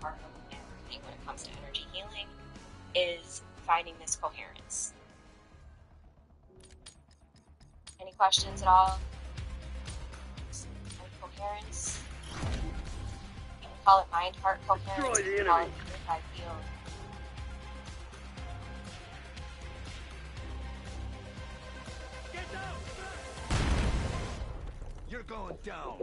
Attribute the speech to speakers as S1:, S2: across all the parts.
S1: part of everything when it comes to energy healing is finding this coherence. Any questions at all? Any coherence? You can call it mind-heart coherence.
S2: Destroy the
S1: You can call it
S2: enemy.
S1: unified field.
S2: Get down! You're going down.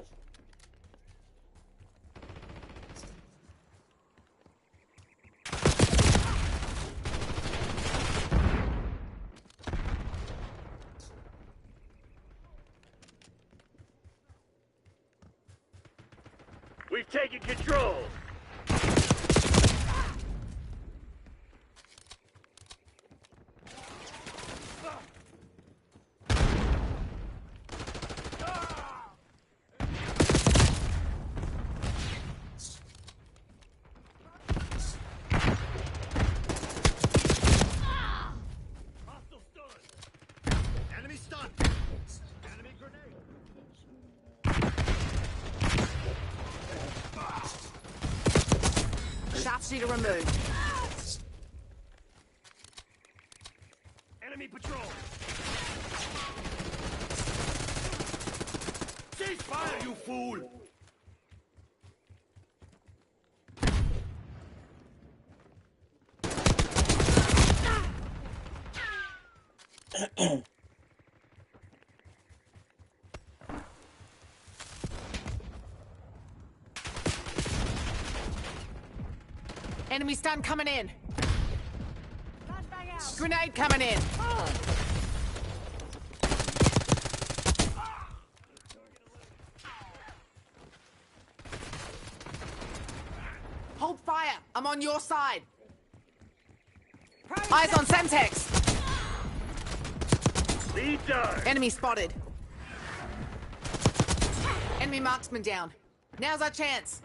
S2: We've taken control! Hostile stunned! Enemy stunned! Enemy grenade!
S3: Sharpshooter removed.
S2: Enemy patrol! Cease fire, you fool!
S3: Enemy stun coming in. Grenade coming in. Hold fire. I'm on your side. Eyes on Semtex.
S2: Lead dark!
S3: Enemy spotted. Enemy marksman down. Now's our chance.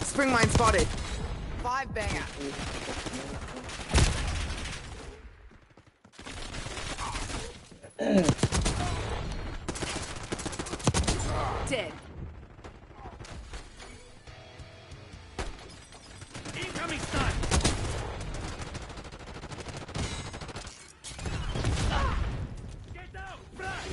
S3: Spring mine spotted. 5 banger. Dead.
S2: Incoming stun! Get down! Frag!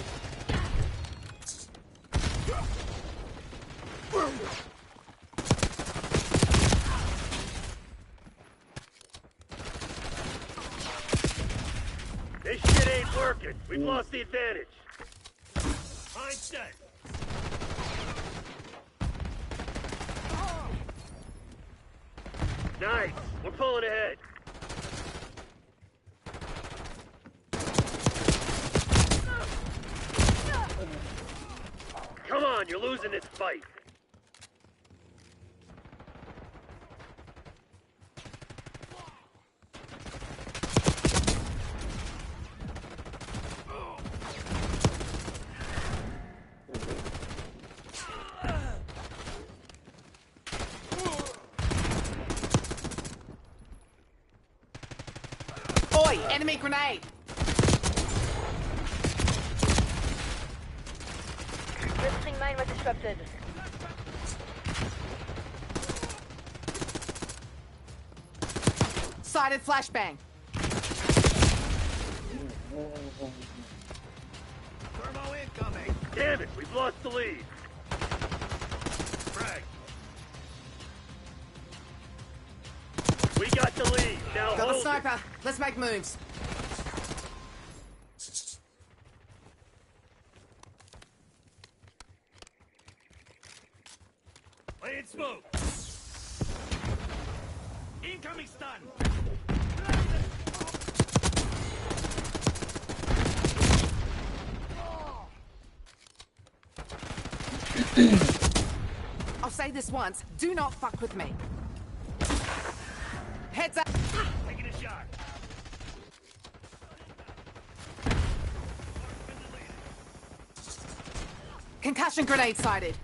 S2: This shit ain't working. We've lost the advantage. Mine set. Nice. We're pulling ahead. Come on, you're losing this fight.
S3: Oi, enemy grenade.
S4: Riveting mine was disrupted.
S3: Sighted flashbang.
S2: Thermo incoming. Damn it, we've lost the lead. Frag. We got the lead. Now
S3: Got the
S2: hold it.
S3: sniper. Let's make moves.
S2: Laying smoke. Incoming stun.
S3: I'll say this once. Do not fuck with me. Heads up.
S2: Taking a shot.
S3: Concussion grenade sighted.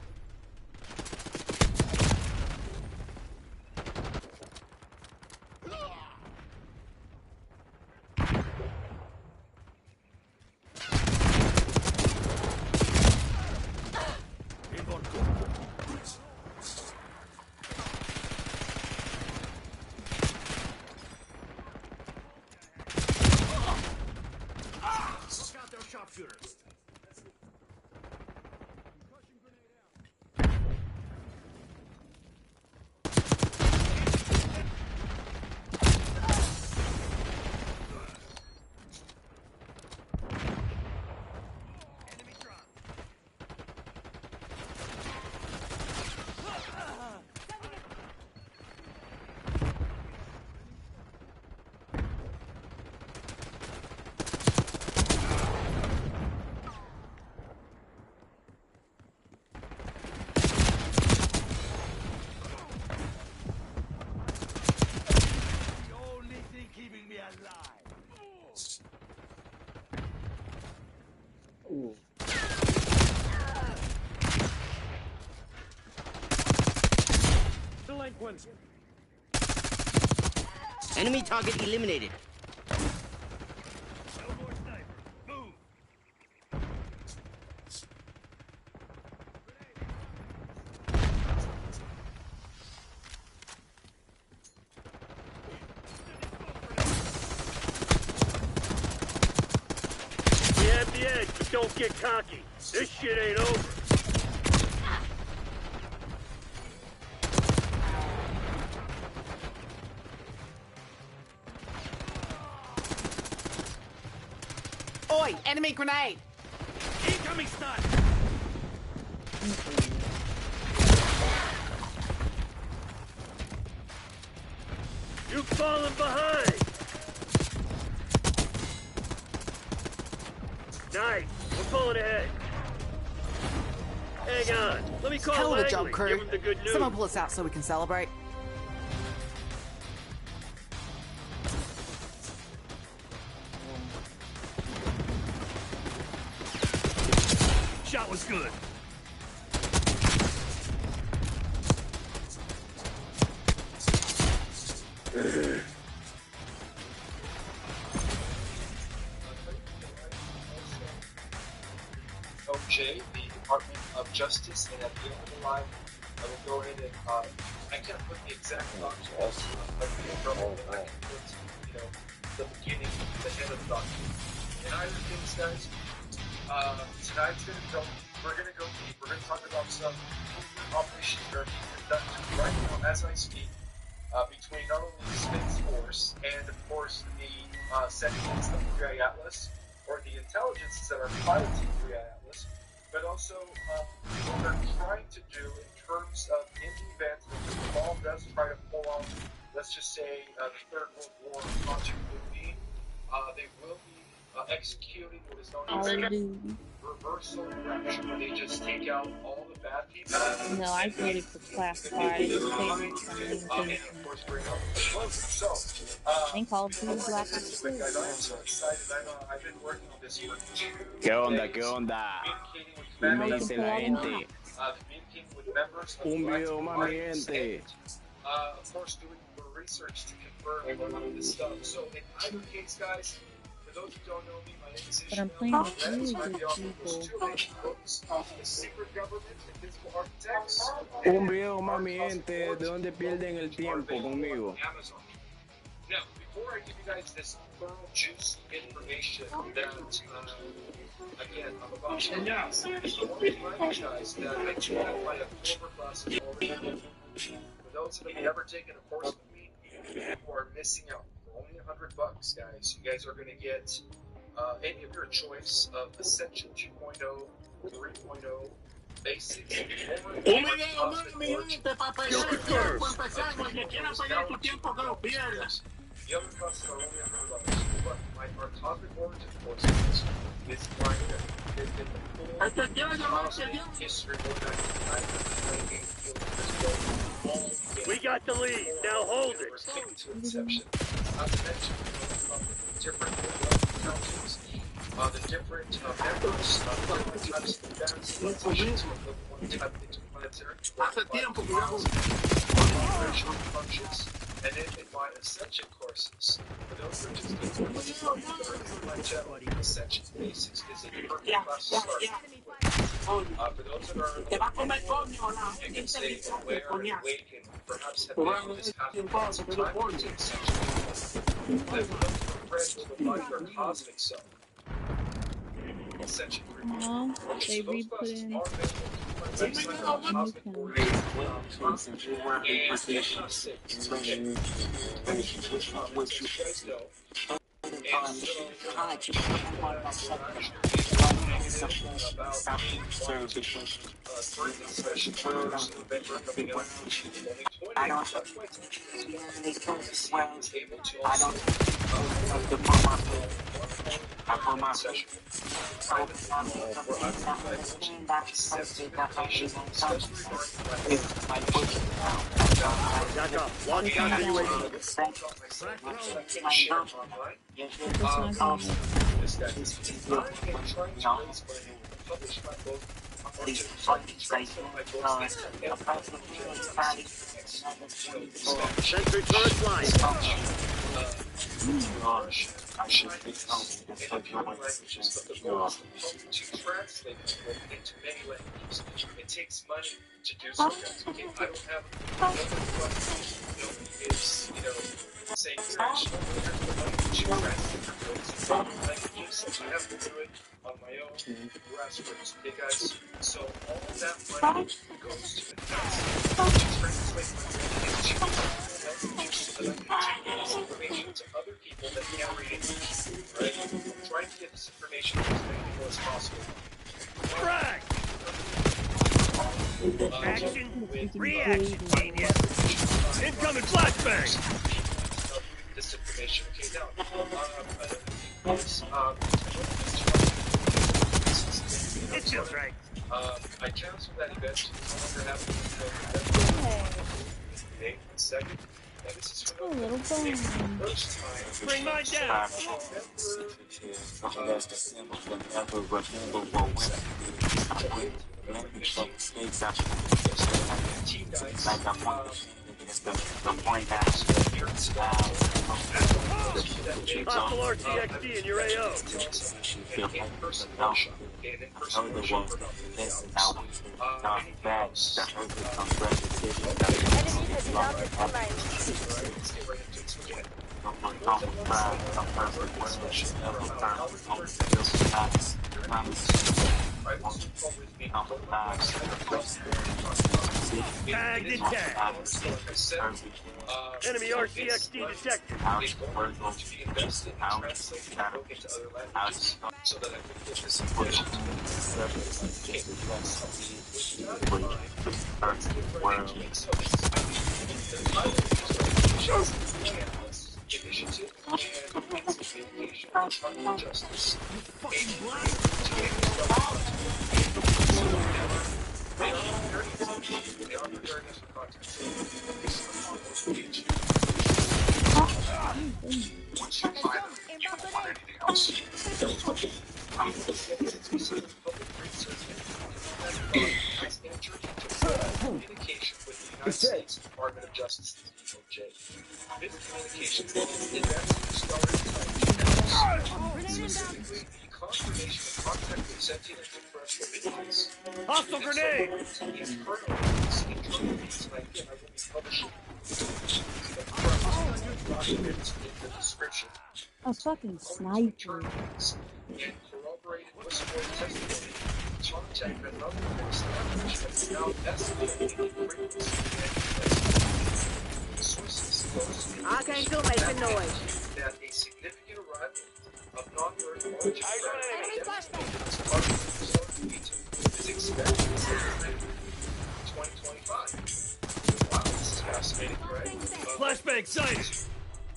S2: one.
S5: Enemy target eliminated.
S2: No more sniper. Move. We have the edge, but don't get cocky. This shit ain't over.
S3: Oi, enemy grenade!
S2: Incoming stun! You've fallen behind! Nice! We're pulling ahead. Hang on. Let me call
S3: Hell of a
S2: Langley.
S3: job,
S2: Give
S3: crew.
S2: him the good news.
S3: Someone pull us out so we can celebrate.
S2: Shot was good.
S6: OJ, the Department of Justice, and at the end of the line, I will go ahead and I can't put the exact document, but I can put, the beginning, the head of the document. And either things, guys, tonight's we're gonna go deep. We're gonna talk about some operations that are being conducted right now as I speak, between not only the Space Force and, of course, the segments of 3i Atlas, or the intelligences that are piloting 3i Atlas, but also what they're trying to do in terms of, in the event that the ball does try to pull off, let's just say, the Third World War continuity, they will be executing what is known as reversal direction, where they just take out all the bad people.
S7: No, I voted for classified.
S6: And of course bring out the closure. So,
S7: and Call of Duty Black Ops 2.
S6: guys, I'm so excited. I've been working on this for 2
S5: ¿Qué onda?
S6: days,
S5: ¿Qué onda?
S6: communicating
S5: Me
S6: with
S5: dice la gente.
S6: communicating with members of
S5: Un
S6: the
S5: video
S6: Alliance
S5: más, mi gente.
S6: and, of course, doing more research to confirm a lot of this stuff. So, in either case, guys, for those who don't know me, my name is
S7: But I'm
S6: Ishmael.
S7: playing with
S6: That is
S7: really
S6: my
S7: good
S6: video
S7: people.
S6: was 2 major books, The Secret Government and Physical Architects.
S5: Un video más, mi gente. ¿De dónde pierden el tiempo conmigo?
S6: Amazon. Now, before I give you guys this thorough, juicy information that, again, I'm about to release, I want to remind you guys that I do have my October classes already. For those that have never taken a course with me, you are missing out. For only $100, guys, you guys are going to get any of your choice of Ascension 2.0, 3.0, Basics, or
S8: Un video más, mi gente, para pelear el tiempo. Empezamos. El que quiera pelear tu tiempo, que lo pierda.
S6: The other classes are only $100, but our topic origin courses is like the
S8: El que quiera llevarse el
S6: history of 1998.
S2: We got the lead. Now hold it.
S6: To inception. Not to mention the different intelligence, the different members, different types of events, functions, one type of interplanetary,
S8: hace tiempo que yo
S6: operational functions, and then in my Ascension courses, for those who are just my channel, Ascension Basics is a perfect class to start for those that are you can say aware and awakened, perhaps have been on this path for some time to Ascension. That for those who are friends to the light or cosmic self. Ascension.
S7: They re-put in
S2: Jack up. Launch down to UAV.
S6: Publish my book
S2: Sentry turret flying.
S6: It takes money to do so, guys. Okay, I don't have saying here's the money to translate languages. I have to do it on my own grassroots. Okay, guys. So all of that money goes to invest to translate into languages so that I can take this information to other people that can't read it. Right? I'm trying to get this information to as many people as possible.
S2: Frag! Action, reaction, genius. Incoming flashbang!
S6: This information. Okay, now,
S2: it feels right.
S6: I canceled that event. It's no longer happening. Okay, 1 second. Now, this is for the first time.
S2: Bring mine down. Hostile RCXD in your AO. Tagged and tagged. Enemy RCXD detected.
S6: So that I can get this information initiative and justice. They are preparing us for context. Once you find them, you don't want anything else. Has entered into communication with the United States Department of Justice, DOJ. This communication specifically the confirmation of contact with sentient extraterrestrial beings.
S2: Hostile grenade!
S7: A fucking sniper.
S6: And corroborated whistleblower testimony. Contact with another established has now estimated the frequency and sources.
S3: I can't do making noise.
S6: That a significant arrival of non-Earth origin is expected in 2025. Wow, this is fascinating, right?
S2: Flashbang sighted!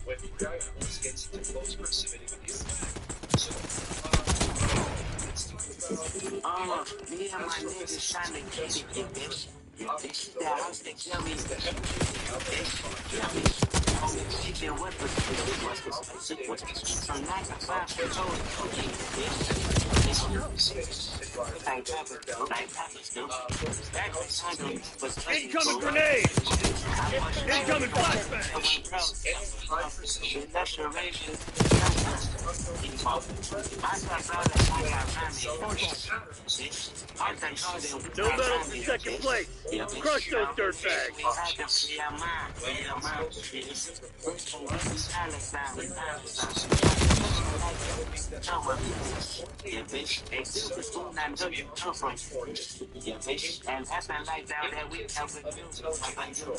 S6: When Guyana gets into close proximity with you. So, let's talk about...
S9: me and my niggas trying to get it, bitch. The house that kill me, from 9 to 5
S2: Incoming grenade! Incoming flashbang! No medals in second place. Crush those dirtbags.
S9: And that's not like that we have to do. Go for the revenue.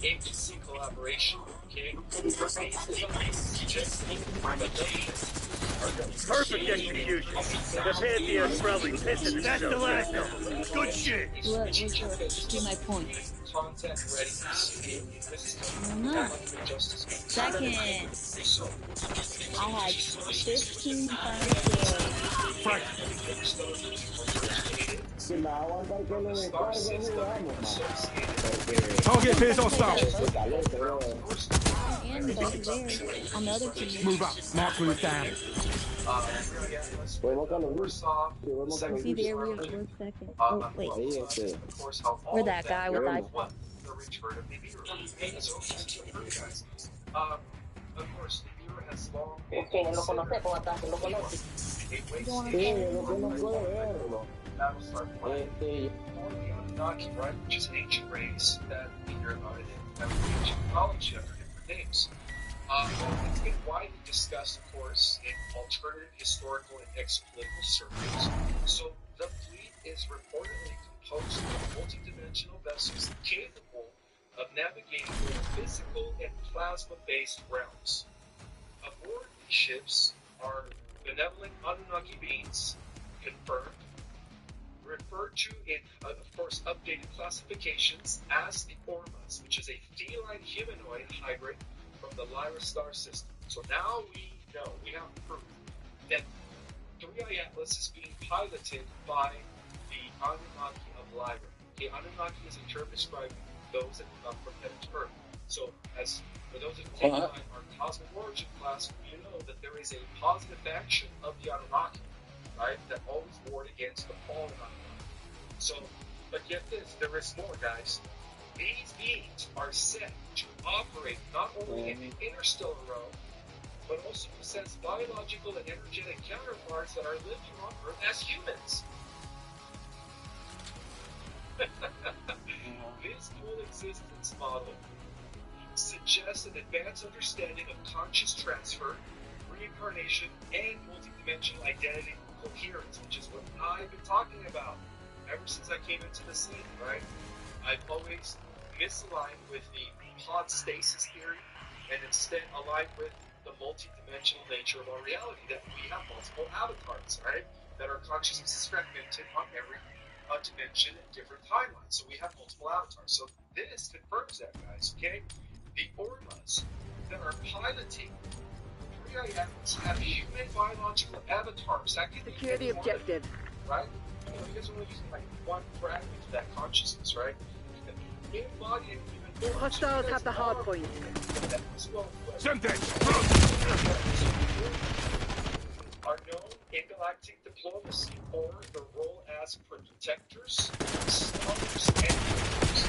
S6: Agency collaboration, okay?
S2: Perfect execution. The Pantheon's probably pissing
S8: That's the last of them. Good shit.
S7: Look, see my point.
S6: Contact readiness. This is
S7: No.
S6: justice.
S7: Second, I had 15
S5: Si me va a aguantar que lo descargue, jugamos, man.
S8: Don't get pissed on stop.
S7: and both there on the other team.
S8: Move out. Mark who is down.
S5: Podemos que lo luz. Podemos que lo
S7: See
S5: luz.
S7: there, we're second. Oh, wait.
S5: Ahí
S7: We're that guy with that.
S6: The return of the Nibiru. So, of course, Nibiru has long Battlestar planet. The Anunnaki, right, which is an ancient race that we hear about it in ancient mythology under different names. It's been widely discussed, of course, in alternative historical and ex-political circles. So the fleet is reportedly composed of multidimensional vessels capable of navigating both physical and plasma-based realms. Aboard these ships are benevolent Anunnaki beings, confirmed, referred to in, of course, updated classifications as the Ormas, which is a feline humanoid hybrid from the Lyra star system. So now we know, we have proof that 3i Atlas is being piloted by the Anunnaki of Lyra. The Anunnaki is a term describing those that come from heaven to earth. So, as for those that take our cosmic origin class, you know that there is a positive faction of the Anunnaki, right, that always warred against the fallen Anunnaki. So, but get this, there is more, guys. These beings are set to operate not only in the interstellar realm, but also possess biological and energetic counterparts that are living on Earth as humans. This dual existence model suggests an advanced understanding of conscious transfer, reincarnation, and multidimensional identity coherence, which is what I've been talking about ever since I came into the scene, right? I've always misaligned with the pod stasis theory and instead aligned with the multidimensional nature of our reality, that we have multiple avatars, right? That our consciousness is fragmented on every dimension and different timelines. So we have multiple avatars. So this confirms that, guys, okay? The Ormas that are piloting 3i Atlas have human biological avatars. That can
S4: Secure the objective.
S6: Right? You know, you guys are only using like one fragment of that consciousness, right? Embodying human
S4: Hostiles have the hard point.
S6: Are known in galactic diplomacy for the role as protectors, scholars, and leaders.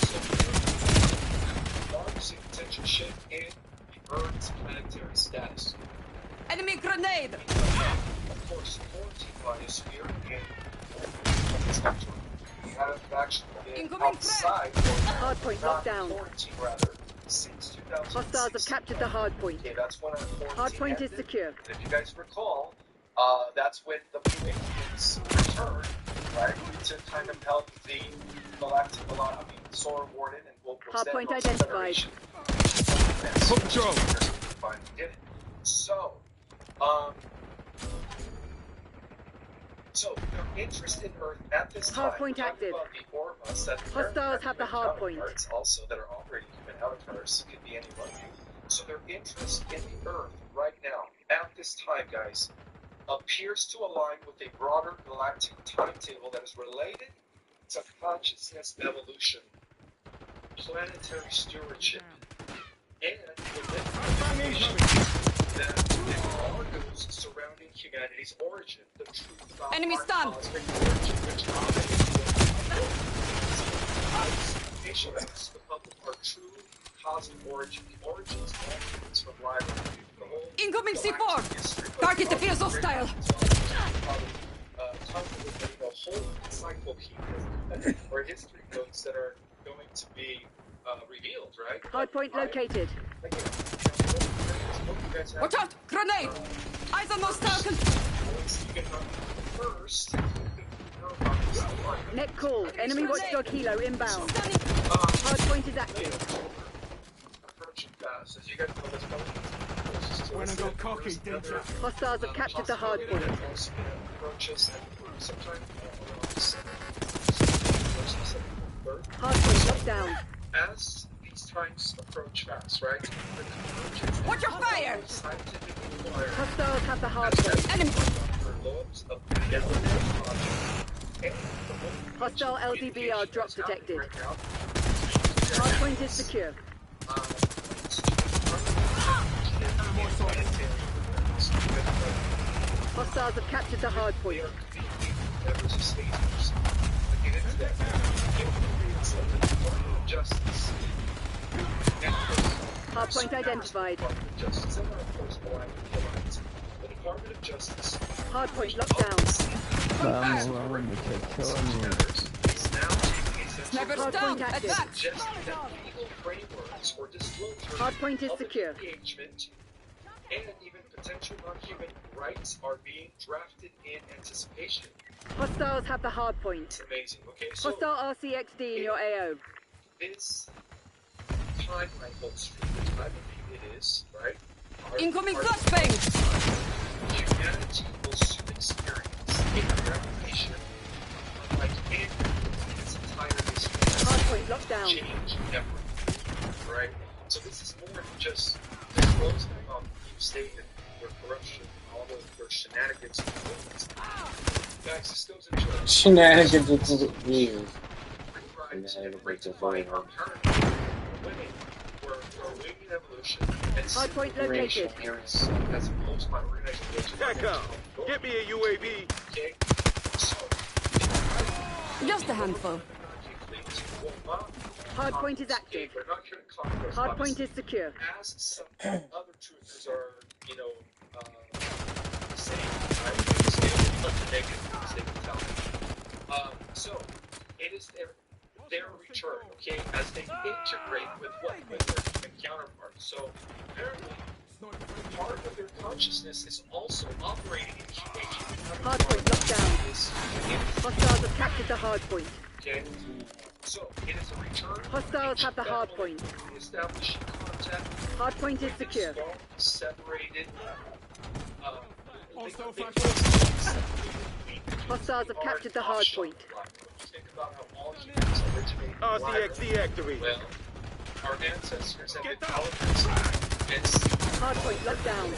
S6: So, largest potential shift in the Earth's planetary status.
S3: Enemy grenade!
S6: Of course, quarantine biosphere and this country. We have actually been outside,
S4: Hard point locked down.
S6: quarantine rather, since 2006.
S4: Hostiles have captured the hard point.
S6: Okay, that's when our quarantine
S4: Hard point is
S6: ended.
S4: secure.
S6: And if you guys recall, that's when the Blue Aliens returned, right, to kind of help the galactic, Sora Warden and what was
S4: Hard
S6: then
S4: point
S6: North
S4: identified.
S6: Federation.
S8: Control.
S6: Finally did it. So their interest in Earth at this time.
S4: Hard point active.
S6: About the Ormas that
S4: Hostiles have the hard point.
S6: Also, that are operating human avatars, could be anyone. So their interest in the Earth right now, at this time, guys, appears to align with a broader galactic timetable that is related to consciousness evolution, planetary stewardship, and within that the embargoes surrounding humanity's origin, the truth about
S3: Enemy
S6: our
S3: stunned.
S6: cosmic origin, which the public our true cosmic origin, the origins of all things from Lyra.
S3: Incoming C4! Target appears hostile!
S6: Whole encyclopedia or history books that are going to be revealed, right?
S4: Hard point located.
S3: Watch out! Grenade! Eyes on those Falcons!
S6: First,
S4: Net call. Enemy watchdog helo inbound. Hard point is active.
S6: approaching fast. As you guys know, this
S5: When I got cocky, did you?
S4: Hostiles have captured the hard point. Hard point locked down.
S6: As these times approach fast, right?
S3: Watch your fire!
S4: Hostiles have the hard point.
S3: Enemy!
S4: Hostile LDBR drop detected. Hard point is secure. Hostiles have captured the hard point. Hard point identified. Hard point locked down.
S3: Sniper
S4: Hard
S3: down!
S4: point active.
S3: Attack!
S4: Hard point is secure.
S6: And even potential non-human rights are being drafted in anticipation.
S4: Hostiles have the hard point.
S6: It's amazing. Okay, so
S4: Hostile RCXD in your AO.
S6: this timeline holds true. The time of it is, right?
S3: Incoming flashbang!
S6: Humanity will soon experience a replication like in its entire history.
S4: Hard point locked down.
S6: Change everything, right? So this is more than just disclosing deep state and their corruption, all of their shenanigans and movements. Guys, this goes into
S9: Shenanigans with you.
S6: Women were awaiting evolution and
S4: Hard point located.
S6: as opposed by organization.
S2: TACOM, get me a UAV.
S6: Okay? So,
S3: Just a handful.
S4: Hard point is active.
S6: we're not here to conquer
S4: Hard point is secure.
S6: as some other truthers are, saying, right? But the negative things they can tell. So, it is their return, okay, as they integrate with their counterparts. So, apparently, part of their consciousness is also operating in
S4: Hard point locked down. Hostiles have captured the hard point.
S6: Okay? So, it is a return.
S4: Hostiles have the hard point.
S6: Establishing contact.
S4: Hard point is secure.
S6: Separated.
S4: Hostiles have captured the hard point.
S6: Think about how all humans originate.
S2: RCXD activate.
S6: Well, our ancestors have been elephants and
S4: Hard point locked down.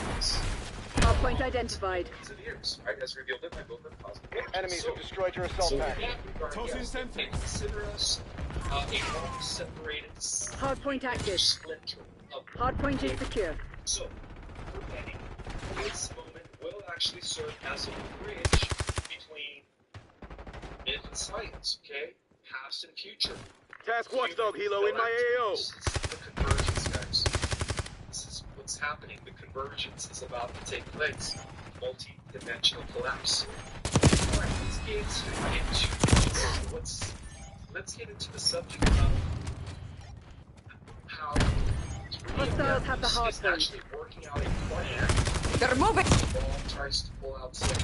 S4: Hard point identified.
S6: years, right? As revealed in my book of Cosmic Origins.
S2: Enemies have destroyed your assault package.
S6: They consider us a long separated
S4: Hard point active.
S6: splinter of
S4: Hard point is secure.
S6: So, for many, this moment will actually serve as a bridge between myth and science, okay? Past and future.
S2: Task Watchdog Hilo in my AO.
S6: This is the convergence, guys. This is what's happening. The convergence is about to take place. Multi-dimensional collapse. Alright, let's get into the subject of how
S4: Hostiles have the hard point.
S6: actually working out a plan.
S3: They're moving!
S6: Ball tries to pull out some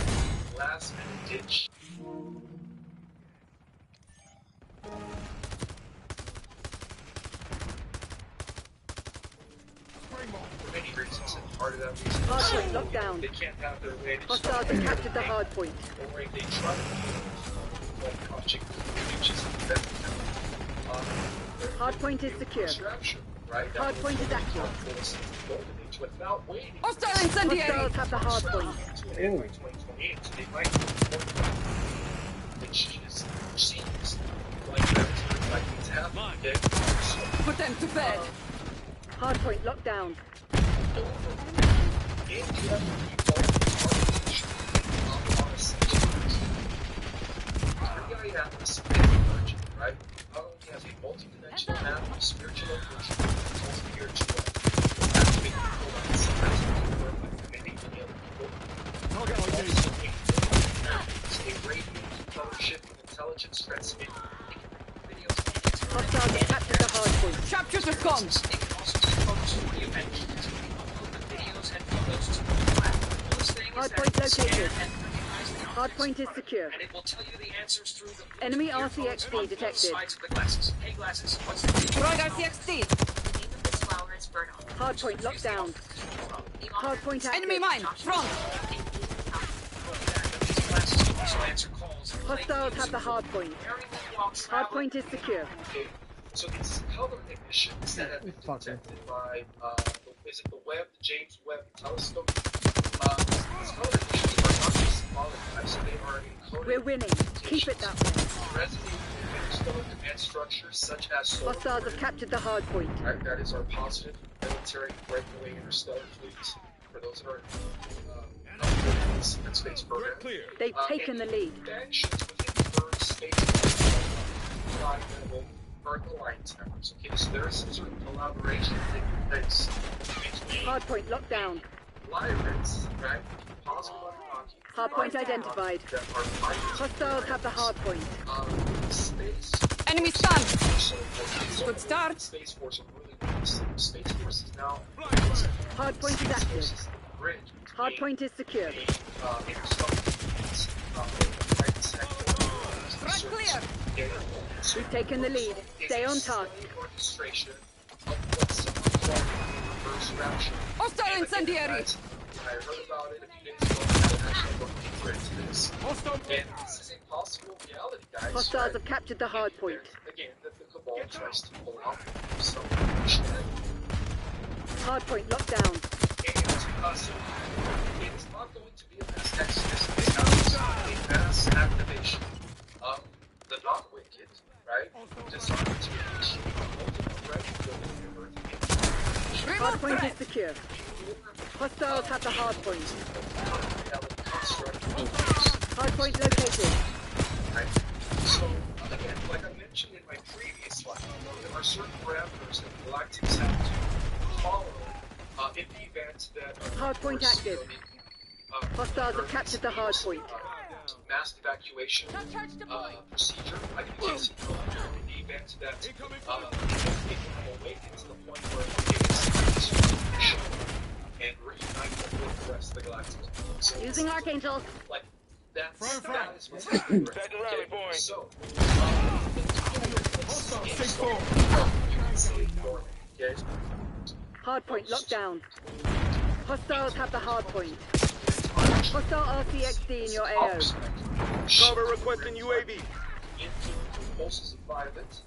S6: last minute ditch. For many reasons, and part of that reason
S4: Hard
S6: is
S4: point locked down.
S6: they can't have their way to
S4: Hostiles have captured the hard point.
S6: or if they try to project which is
S4: Hard point is secure.
S6: right?
S4: Hard point is active.
S6: Without waiting.
S3: Hostile incendiary!
S4: Hostiles have the hard point.
S6: January 2028, so they might which is seems like it's happening. Okay? So,
S3: Put them to bed!
S4: Hard point locked down.
S6: Right? Not only has a multi-dimensional map of spiritual evolution, it's also spiritual. That's been controlled by many other people. A radiant fellowship of intelligence transmitting videos.
S4: Hostiles have captured the hard point.
S3: Sharpshooter's gone!
S6: They can also send photos to the event. Videos and photos to the platform. This thing
S4: Hard
S6: is
S4: point
S6: that scan
S4: located.
S6: and recognize the
S4: Hard point is
S6: object,
S4: secure.
S6: and it will tell you the answers through the
S4: Enemy
S6: earphones
S4: RCXD
S6: on both
S4: detected.
S6: sides of the glasses. Hey glasses, what's the name?
S3: Frog RCXD!
S1: The name of this flower is
S4: Hardpoint locked down. Hardpoint active.
S3: Enemy mine! Front!
S4: Hostiles have the hardpoint. Hardpoint is secure.
S6: Okay, so these color emissions that have been detected by, is it the Webb, the James Webb telescope? These color emissions are not just symbolic types, they are encoded.
S4: We're winning. Keep it that way.
S6: Resonating interstellar command structures such as solar
S4: Hostiles have captured the hardpoint.
S6: Right, that is our positive military breakaway interstellar fleet. For those that are in the secret space program.
S4: They've taken the lead.
S6: Actions within the bird space Earth Alliance members. Okay, so there is some sort of collaboration taking place between
S4: Hardpoint locked down.
S6: Lyrics, right? Possible
S4: Hardpoint identified.
S6: that are fighting
S4: Hostiles have the hardpoint.
S6: space.
S3: Enemy stunned!
S6: So,
S3: Good start.
S6: Space Force are really weak. Space Force is now
S4: Hardpoint is active.
S6: bridge.
S4: Hardpoint is secure.
S3: Front clear!
S4: We've taken the lead. Stay on task.
S3: Hostile incendiary!
S6: I heard about it a few days ago. I actually looked deeper into this. And this is a possible reality, guys.
S4: Hostiles have captured the hardpoint.
S6: Again, that the Cabal tries to pull out some
S4: Hardpoint locked down.
S6: and so it is not going to be a mass exodus. It's not a mass activation of the non-wicked, right? Designed to initiate multiple threat building your Earth.
S4: Hardpoint is secure. Hostiles have the hardpoint. Hardpoint located.
S6: Right? So, again, like I mentioned in my previous slide, there are certain parameters that galactics have to follow in the event that
S4: Hardpoint active. Hostiles have captured the hardpoint.
S6: Mass evacuation procedure. I can just in the event that people have awakened to the point where it's and reunite with the rest of the galactic. So,
S4: Using Archangel.
S6: like that is what's happening right now. Okay, so okay.
S4: Hardpoint locked down. Hostiles have the hardpoint. Hostile RCXD in your AO.
S2: Cover requesting UAV.
S6: Into pulses of violet,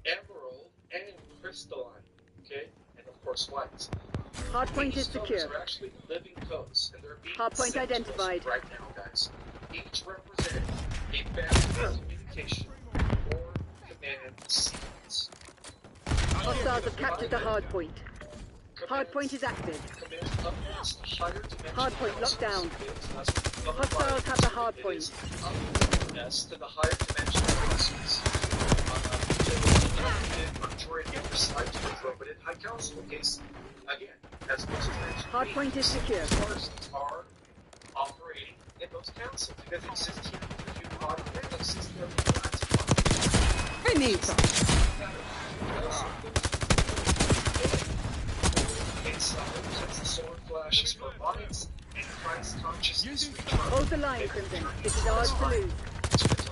S6: emerald, and crystalline. Okay, and of course white.
S4: Hardpoint is
S6: These codes
S4: secure.
S6: are actually living codes, and they're being
S4: Hardpoint
S6: sent to us
S4: identified.
S6: right now, guys. Each representing a family of communication or command sequence.
S4: Hostiles have captured the hardpoint. Hardpoint is active. Hardpoint locked down. Hostiles have the hardpoint.
S6: Yes, to the higher dimensional forces. Majority oversight to the appropriate high council case. Again, as was mentioned,
S4: Hardpoint is secure.
S6: forces are operating in those councils because it's just here to do body analysis.
S3: Finito!
S6: Represents the solar flashes for minds and Christ consciousness.
S4: Hold the line, Crimson. This is ours to lose.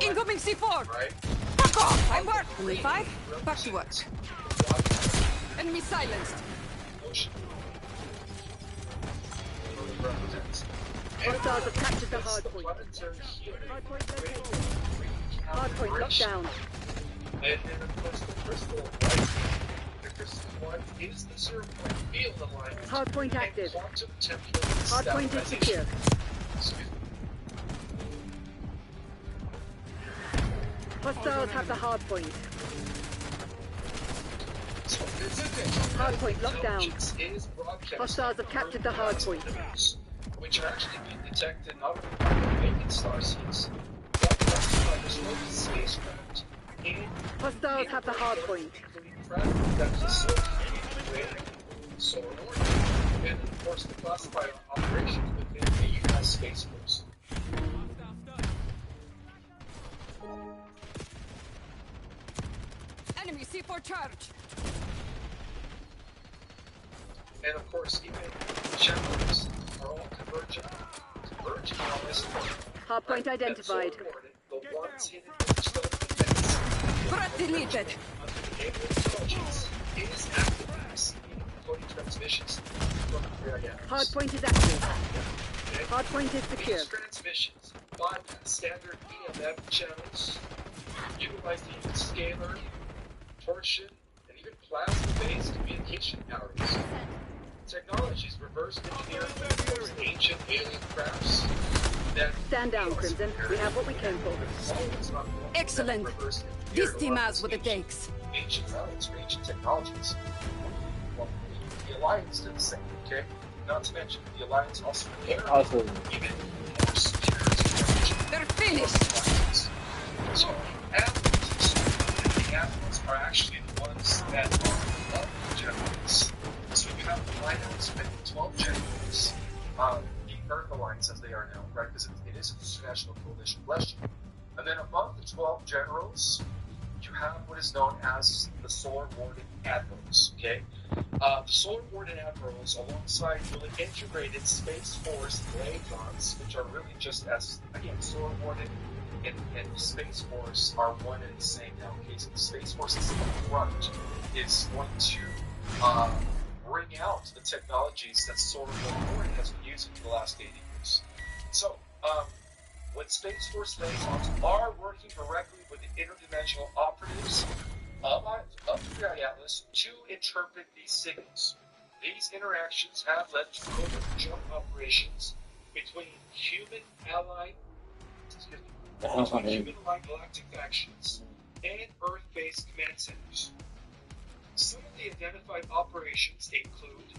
S3: Incoming C4!
S6: Right?
S3: Fuck off! I'm work! Only 5? Back to work. Enemy silenced.
S4: Hostiles have captured the hardpoint. Hardpoint located. Hardpoint locked down.
S6: And then, of course, the crystal white. The crystal white is the zero point field alignment.
S4: Hardpoint
S6: and
S4: active.
S6: quantum temporal
S4: Hardpoint is secure.
S6: Excuse me.
S4: Hostiles have the hardpoint.
S6: So this
S4: Hardpoint locked down.
S6: is broadcast
S4: Hostiles have captured the hardpoint.
S6: which are actually being detected not only by the vacant star seeds, but also by the smoky spacecraft and
S4: Hostiles have the hardpoint.
S6: that's associated with solar orbit, and of course the classified operations within the U.S. Space Force.
S3: Enemy C4 charge!
S6: And of course, even channels are all converging on this point.
S4: Hardpoint identified.
S6: The ones hidden in the defense
S3: Threat deleted.
S6: Intelligence is actively receiving floating transmissions from the area.
S4: Hardpoint is active.
S6: Okay?
S4: Hardpoint is secure.
S6: These transmissions bypass standard EMF channels, utilizing scalar, torsion, and even plasma-based communication powers. Technologies reverse engineering those ancient alien crafts that
S4: Stand down, Crimson. We have what we came for.
S3: Excellent. This team has what it takes.
S6: Ancient relics for ancient technologies. Well, the Alliance did the same, okay? Not to mention, the Alliance also prepared even more secure technology.
S3: They're finished.
S6: So, the admirals are actually the ones that are above the generals. So you have the Alliance with 12 generals, the Earth Alliance as they are now, right? Because it is an international coalition question. And then above the 12 generals, you have what is known as the Solar Warden Admirals, okay? The Solar Warden Admirals, alongside really integrated Space Force liaisons, which are really just as, again, Solar Warden and Space Force are one and the same now, okay? So the Space Force is in the front, is going to bring out the technologies that Solar Warden has been using for the last 80 years. So, when Space Force liaisons are working directly with the interdimensional operatives of the Atlas to interpret these signals. These interactions have led to covert joint operations between human allied galactic factions and Earth-based command centers. Some of the identified operations include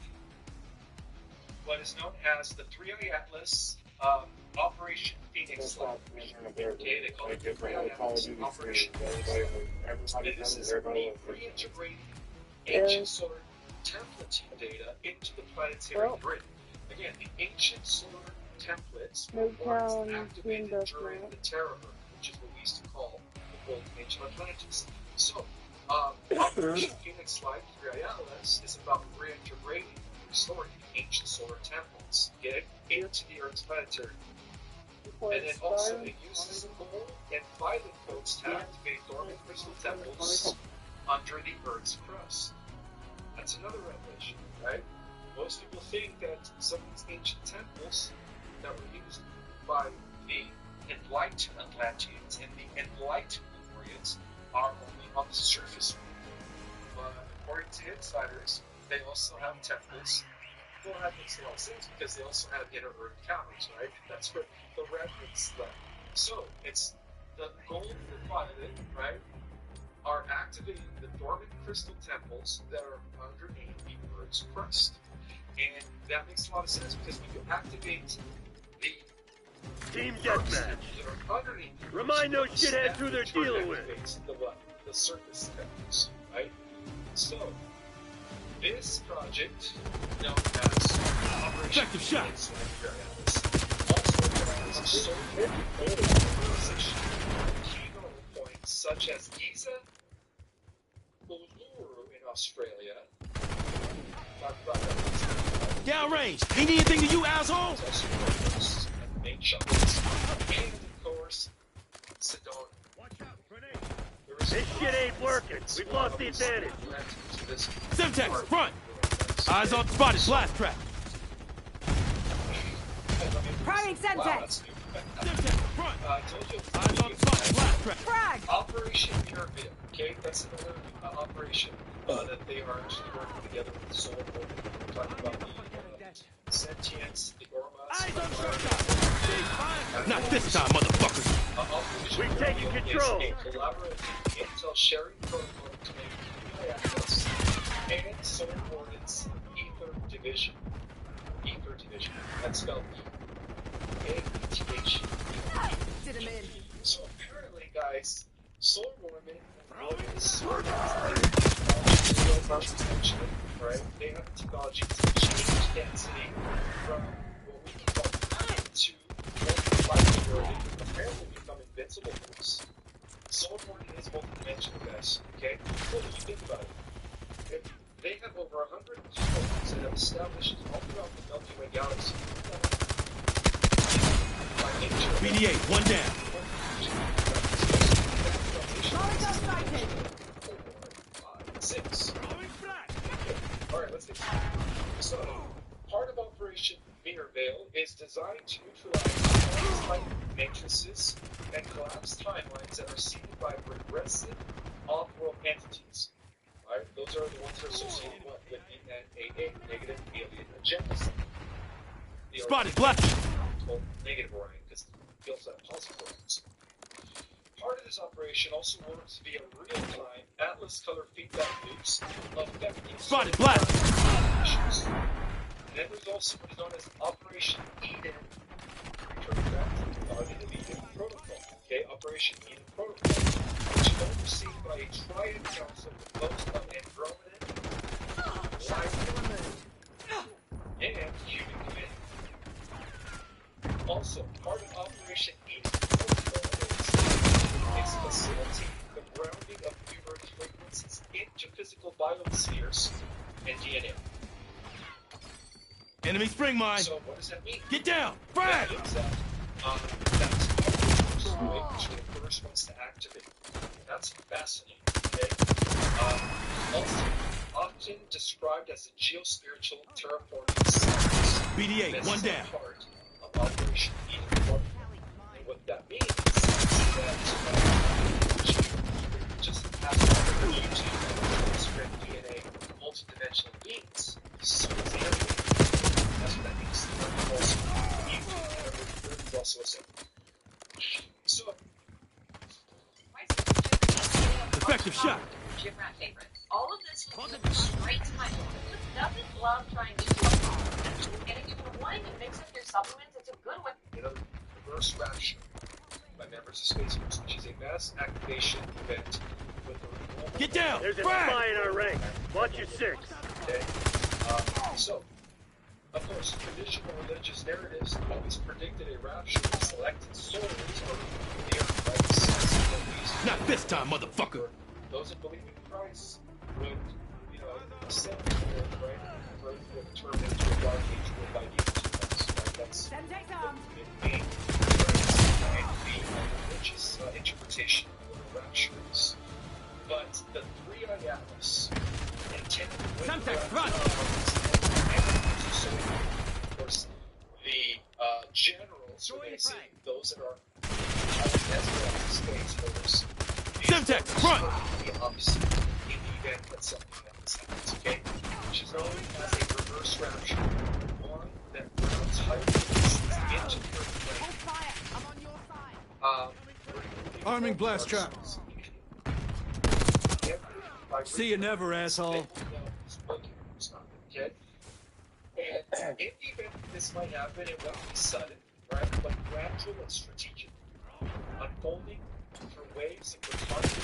S6: what is known as the 3i Atlas Operation Phoenix Lab. Okay, they call it the 3i Atlas Operation Phoenix Lab. And this is reintegrating ancient solar templating data into the planetary grid. Again, the ancient solar templates were once activated during the Terra Earth, which is what we used to call the Golden Age of Atlantis. So, Operation Phoenix Light 3i Atlas is about reintegrating and restoring the ancient solar templates, okay, into the Earth's planetary. And then also it uses gold and violet codes to activate dormant crystal temples under the Earth's crust. That's another revelation, right? Most people think that some of these ancient temples that were used by the enlightened Atlanteans and the enlightened Lemurians are only on the surface. But according to insiders, they also have temples. Well, that makes a lot of sense because they also have inner earth caverns, right? That's where the remnants left. So it's the gold and violet, right, are activating the dormant crystal temples that are underneath the Earth's crust. And that makes a lot of sense because when you activate the
S2: Team deathmatch. Remind those shitheads who they're dealing with.
S6: The surface temples, right? So, this project, known as Operation Phoenix, also provides a solar position key nodal points such as Giza, Uluru in Australia.
S2: Downrange! Need anything to you, asshole?
S6: And main shuttles. And, of course, Sedona.
S2: This shit ain't working. We've lost the advantage.
S10: Semtex, front! Eyes on spotted, blast trap!
S3: Priming Semtex!
S10: Semtex, front! Eyes on spotted, blast trap!
S3: Frag!
S6: Operation Interview, okay? That's another operation that they are actually working together with the Solar Board. We're talking about the sentience, the Ormas.
S10: Eyes on shot! Not this time, motherfuckers!
S2: We've taken control!
S6: Is a collaborative intel sharing protocol to make access and Solar Warden's Ether Division. Ether Division. That's spelled E-A-E-T-H. So apparently, guys, Solar Warden is right? They have the technology to change density from what we can call to what we apparently become invincible for us. Solar Warden is multidimensional, guys. Okay? Well, if you think about it, they have over 100 components that have established all throughout the Milky Way galaxy. By nature,
S10: BD-8, one down.
S6: is designed to neutralize light matrices and collapse timelines that are seeded by regressive off-world entities. Right? Those are the ones that are associated with the NAA, negative alien agendas.
S10: Spotted black.
S6: Negative Orion, because it feels that positive Orions. Part of this operation also works via real-time Atlas color feedback loops affecting
S10: Spotted black.
S6: issues. And then there's also what is known as Operation Eden. Return back to the Eden Protocol. Okay, Operation Eden Protocol, which is overseen by a triad council composed of Andromedan, Light, and Human Command. Also, part of Operation Eden Protocol is facilitating the grounding of numerous frequencies into physical biospheres and DNA.
S10: Enemy spring mine.
S6: So what does that mean?
S10: Get down. Frag.
S6: That means that that's the way which the first wants to activate. That's fascinating. Okay. Also, often described as a geospiritual terraforming science.
S10: BD-8, one down.
S6: Part of Operation Eden Protocol. And what that means is that just has to be to spread DNA multidimensional beings. So it's alien. That's what that means. Also, also a symbol. So,
S10: Effective shot.
S1: Gym rat favorite. All of this was delivered straight to my door. Who doesn't love trying to supplement? And if you've been wanting to mix up your supplements, it's a good one.
S6: You know, reverse rapture by members of Space Force, which is a mass activation event with a global...
S10: Get down!
S2: There's a spy in our rank. Watch your six.
S6: Okay. So, of course, traditional religious narratives always predicted a rapture of selected souls or the earth by the sense of these.
S10: Not this time, motherfucker.
S6: Those that believe in Christ would, you know, ascend to the earth, right? Earth would turn into a dark age ruled by demons, right? That's the main religious interpretation of the rapture is. But the three Atlas intended with of course, the generals, or they say those that are space force,
S10: Semtex, front!
S6: The opposite in the event that something else happens, okay? Which is known as a reverse rapture, one that rounds higher into the earth plane.
S5: Arming blast trap. See you never, asshole.
S6: Okay? And in the event this might happen, it won't be sudden, right? But gradual and strategic. Unfolding through waves of retarded.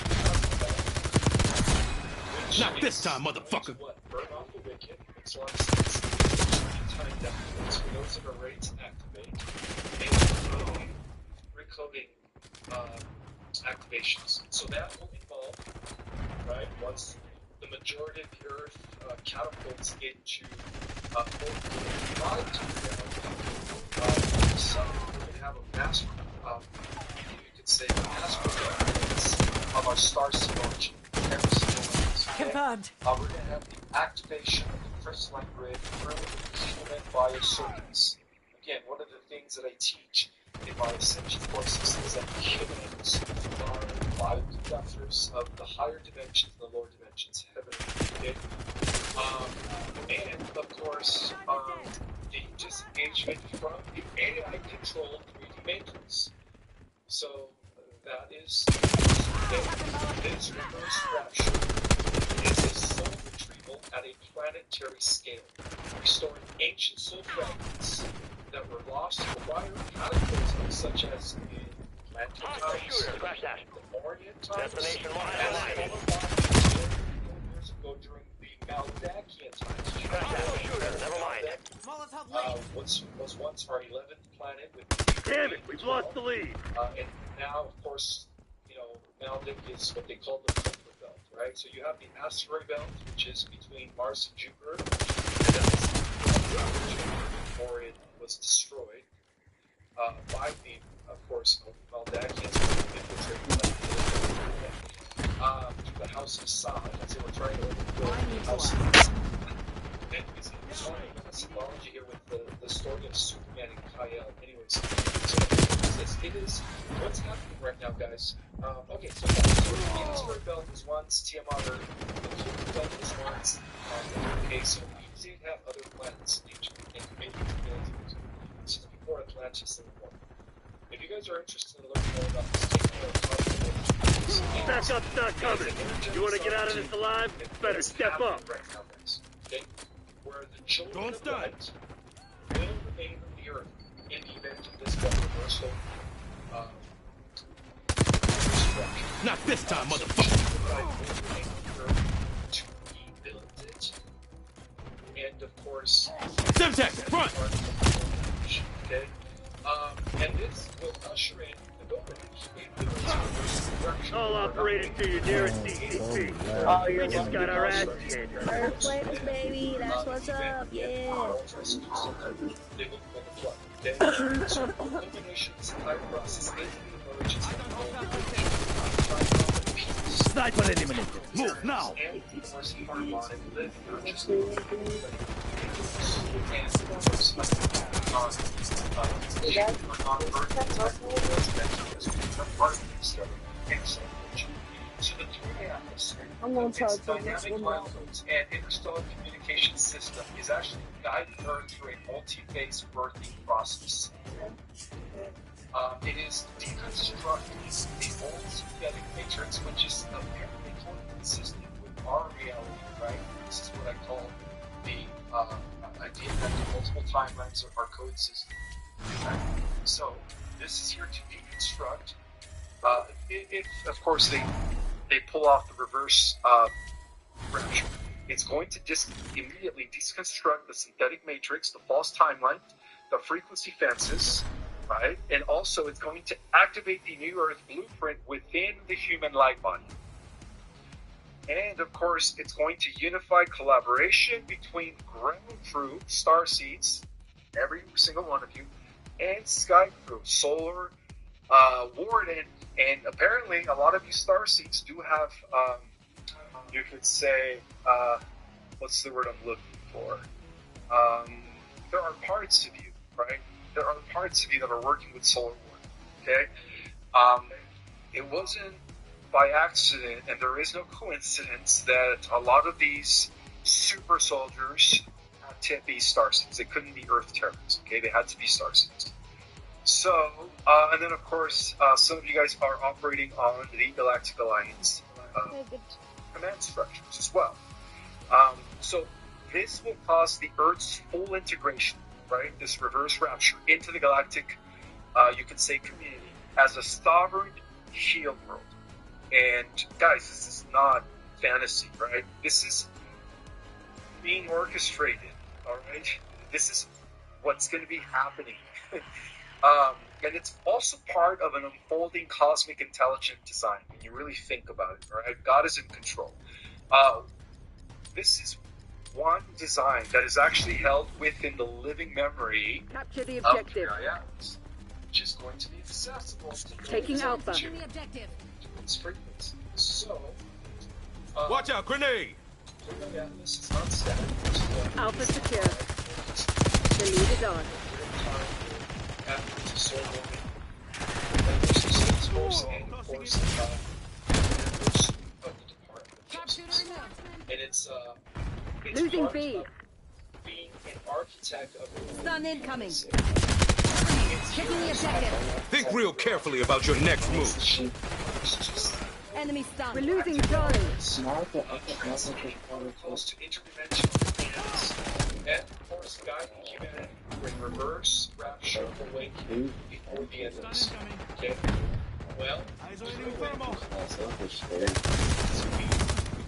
S10: Not this time, motherfucker.
S6: What? Burn off the wicked. Makes a lot of sense. Time deficits for those that are ready to activate. And recoding activations. So that will involve, right, once the majority of the Earth catapults into the sun, we're going to have a mass, you could say, mass performance of our star symbology. Every single one.
S3: Confirmed.
S6: We're going to have the activation of the crystalline grid through human biocircuits. Again, one of the things that I teach in my ascension courses is that humans are bioconductors of the higher dimensions and the lower dimensions, heaven and earth. And of course, the disengagement from the AI-controlled 3D matrix. So that is this reverse rapture is a soul retrieval at a planetary scale, restoring ancient soul fragments that were lost to prior cataclysms such as in planetary times, the Orient times,
S2: Destination
S6: and years ago during the Maldakian times.
S2: Never mind.
S6: Was once our 11th planet with.
S2: Damn it, we've lost the lead.
S6: And now, of course, you know, Maldak is what they call the Kuiper Belt, right? So you have the asteroid belt, which is between Mars and Jupiter, and that's before it was destroyed by the, of course, Maldakians infiltrated the House of Sa, as they were trying to overthrow the House of Sa. And it's showing a symbology here with the story of Superman and Anyways, so it is what's happening right now, guys. Okay, so the Ginsburg belt was once Tiamat, or the Kuiper belt was once. Okay, so we did have other planets and maybe abilities since before Atlantis and more. If you guys are interested in learning more about this,
S2: backup's not coming. You want to get out of this alive? Better step up.
S6: Right now, guys. Okay, where the children of light will remain on the earth in the event of this reversal.
S10: Not this time, motherfucker!
S6: To rebuild it. And of course,
S10: Semtex, front!
S6: Okay. And this will usher in the government.
S2: All operated to your nearest CCP. We just got our ass handed.
S7: Earthquakes, baby. That's what's up. Yeah.
S6: So, illuminations, time process, emergency.
S10: Sniper eliminated. Move now.
S7: I'm gonna try to
S6: dynamic lifeboats and interstellar communication system is actually guiding Earth through a multi-phase birthing process. It is deconstructing the old synthetic matrix, which is apparently totally consistent with our reality, right? This is what I call the idea that the multiple timelines are our code system. Right? So this is here to deconstruct. If of course they pull off the reverse rapture, it's going to immediately deconstruct the synthetic matrix, the false timeline, the frequency fences, right? And also it's going to activate the New Earth blueprint within the human light body. And of course, it's going to unify collaboration between ground crew, starseeds, every single one of you, and sky crew, solar, warden, and apparently a lot of you starseeds do have, you could say, what's the word I'm looking for? There are parts of you, right? There are parts of you that are working with solar warden, okay? It wasn't by accident, and there is no coincidence that a lot of these super soldiers had to be starseeds. They couldn't be Earth terrorists, okay? They had to be starseeds. So, and then of course, some of you guys are operating on the Galactic Alliance command structures as well. So this will cause the Earth's full integration, right? This reverse rapture into the galactic, you could say, community as a sovereign shield world. And guys, this is not fantasy, right? This is being orchestrated, all right? This is what's going to be happening. And it's also part of an unfolding cosmic intelligent design when you really think about it, all right? God is in control. This is one design that is actually held within the living memory
S4: Capture the objective.
S6: Of Gaia-Atlas, which is going to be accessible to
S4: Taking Alpha.
S3: The objective.
S6: its frequency. So,
S10: watch out, grenade!
S6: Gaia-Atlas is not static.
S4: Alpha secure. The lead is on.
S6: After the soul movement, and there's the Saints Force and of course members of the Department of Justice. And it's
S4: Losing
S6: part
S4: B.
S6: of being an architect of the
S3: Stun incoming. Taking the objective.
S10: Think real carefully about your next move.
S3: Enemy stun.
S4: We're losing Charlie.
S6: Close to interdimensional hands, and of course guiding humanity in reverse rapture awakening before the end of this. Okay? Well,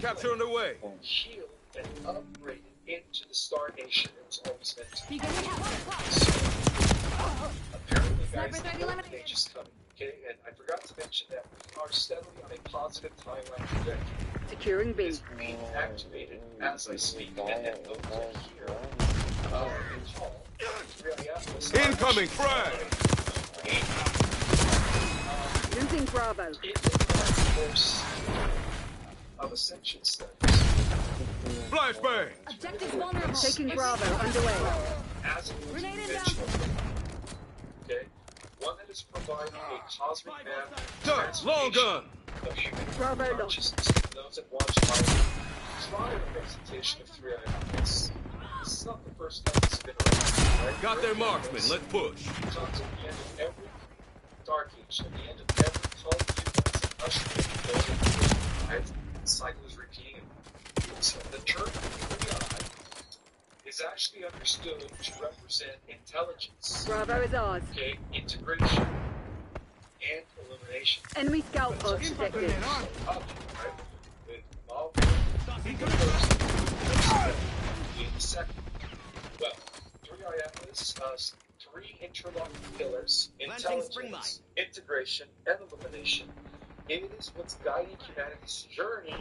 S10: Capture underway.
S6: healed and upgraded into the Star Nation it was always meant to be. Apparently, guys, the golden age is coming. Okay, and I forgot to mention that we are steadily on a positive timeline trajectory.
S4: Securing B.
S6: It's being activated as I speak, and those are here.
S10: Incoming frag!
S4: Losing Bravo.
S6: It is a course of ascension studies.
S10: Flashbang!
S3: Objective vulnerable.
S4: Taking Bravo underway.
S6: As an
S3: Grenade
S6: individual, okay? One that is providing a cosmic map
S10: Touch, long gun.
S6: of human
S4: Bravo,
S6: consciousness. Those that watch my prior presentation of 3i. This is not the first time it's been around, right?
S10: Got their marksman. Let's push.
S6: So at the end of every Dark Age, at the end of every Call of Duty, right? The cycle is repeating. So the term 3i is actually understood to represent intelligence,
S4: Bravo is ours.
S6: okay, integration, and elimination.
S4: Enemy scout pod
S6: That's
S4: detected.
S6: The second. Well, 3i Atlas has three interlocking pillars: intelligence, integration, and elimination. It is what's guiding humanity's journey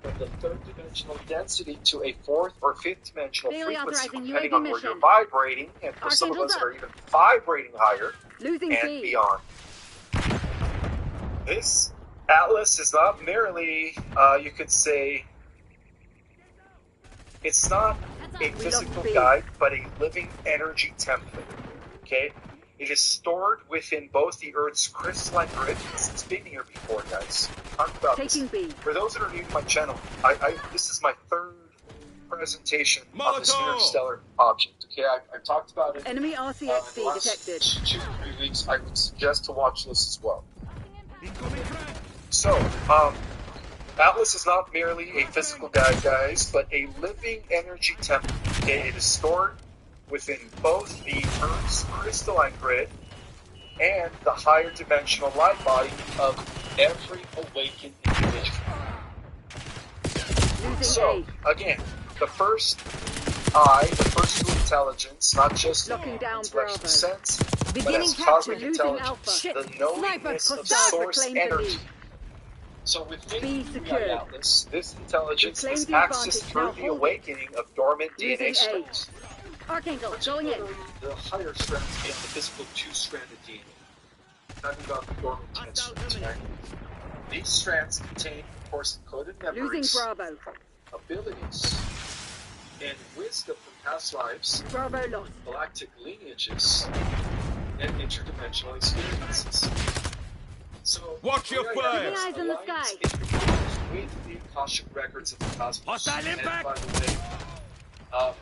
S6: from the third dimensional density to a fourth or fifth dimensional
S4: Daily
S6: frequency,
S4: authorizing
S6: depending
S4: UAV
S6: on where you're
S4: mission.
S6: vibrating, and for some of us that are even vibrating higher
S4: Losing
S6: and
S4: B.
S6: beyond. This Atlas is not merely, you could say, it's not a physical guide, but a living energy template. Okay? It is stored within both the Earth's crystalline grid. It's been here before, guys. Talk about
S4: Taking
S6: this.
S4: B.
S6: For those that are new to my channel, this is my third presentation on this
S10: Molotov!
S6: interstellar object. Okay, I've talked about it.
S4: Enemy
S6: In
S4: RCXD
S6: the last
S4: detected.
S6: 2 to 3 weeks. I would suggest to watch this as well.
S10: Incoming frag.
S6: So, Atlas is not merely a physical guide, guys, but a living energy template. Okay, it is stored within both the Earth's crystalline grid and the higher dimensional light body of every awakened individual.
S4: Losing
S6: So,
S4: A.
S6: again, the first eye, the first to intelligence, not just
S4: Locking down
S6: intellectual
S4: Bravo.
S6: sense, but
S3: Beginning
S6: as
S3: capture.
S6: cosmic
S4: Losing
S6: intelligence,
S4: Alpha.
S3: Shit.
S6: the knowingness
S3: Sniper,
S6: of
S4: Hostile
S6: source
S4: reclaimed the
S6: energy.
S4: lead.
S6: So within
S4: B
S6: the
S4: secured.
S6: Atlas, this intelligence
S4: Reclaim
S6: is
S4: the
S6: accessed
S4: advantage,
S6: through
S4: now
S6: the
S4: hold it.
S6: awakening of dormant
S4: Losing
S6: DNA
S4: A.
S6: strands.
S4: Archangel, going in.
S6: Particularly the higher strands beyond the physical two-stranded DNA. Talking about the dormant 10 strands, right? These strands contain, of course, encoded
S4: Losing
S6: memories,
S4: Bravo.
S6: abilities, and wisdom from past lives,
S4: Bravo lost.
S6: galactic lineages, and interdimensional experiences. So,
S10: Watch your fire.
S4: Keeping eyes on the
S6: aligns
S4: sky.
S6: individuals with the Akashic records of the cosmos.
S10: Hostile
S6: And
S10: impact.
S6: by the way,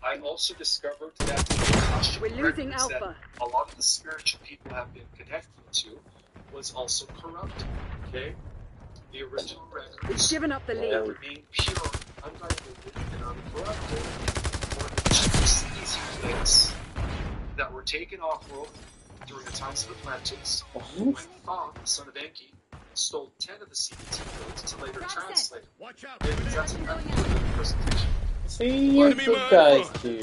S6: I also discovered that the Akashic
S4: We're losing
S6: records
S4: Alpha.
S6: that a lot of the spiritual people have been connecting to was also corrupted. Okay? The original
S4: We've
S6: records
S4: given up the
S6: that
S4: lead.
S6: remain pure, undiluted, and uncorrupted were the cheapest, easy flicks that were taken off-world during the times of Atlantis, when Thoth, the son of Enki, stole 10 of the CBT codes to later translate them.
S10: Watch out.
S6: Yeah, that's a presentation.
S11: See, you guys do.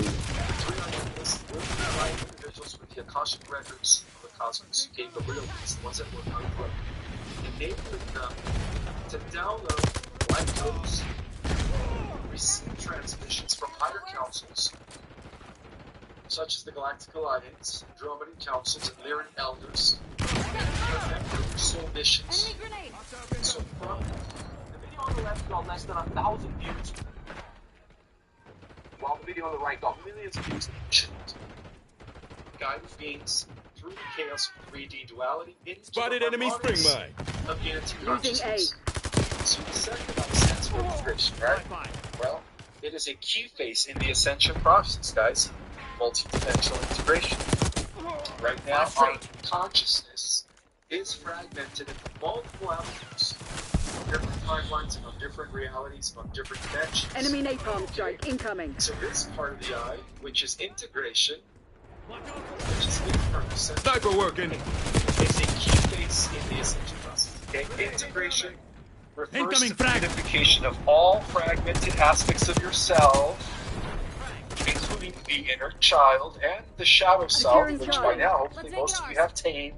S6: Individuals with the Akashic records of the cosmos, okay, the real ones, the ones that were unquote, enabling them to download light codes, receive transmissions from higher councils, such as the Galactic Alliance, Andromedan Councils, and Lyran Elders, and soul missions. So from the video on the left got less than 1,000 views, while the video on the right got millions of views each. Guided beings through the chaos of 3D duality into
S10: Spotted
S6: the
S10: enemy spring
S6: harmonies
S10: mine.
S6: of unity
S4: Losing A.
S6: consciousness. So the second about sensible integration, right? Well, it is a key phase in the ascension process, guys. Multi-dimensional integration. Right now, our consciousness is fragmented into multiple avenues, different timelines and on different realities, on different dimensions.
S4: Enemy napalm strike incoming.
S6: So this part of the eye, which is integration, which is internal
S10: Sniper working.
S6: is a key phase in the ascension process. Okay? Integration refers
S10: Incoming
S6: to the
S10: frag.
S6: unification of all fragmented aspects of yourself, including the inner child and the shadow self,
S4: Securing
S6: which by
S4: Charlie.
S6: now hopefully most of you have tamed,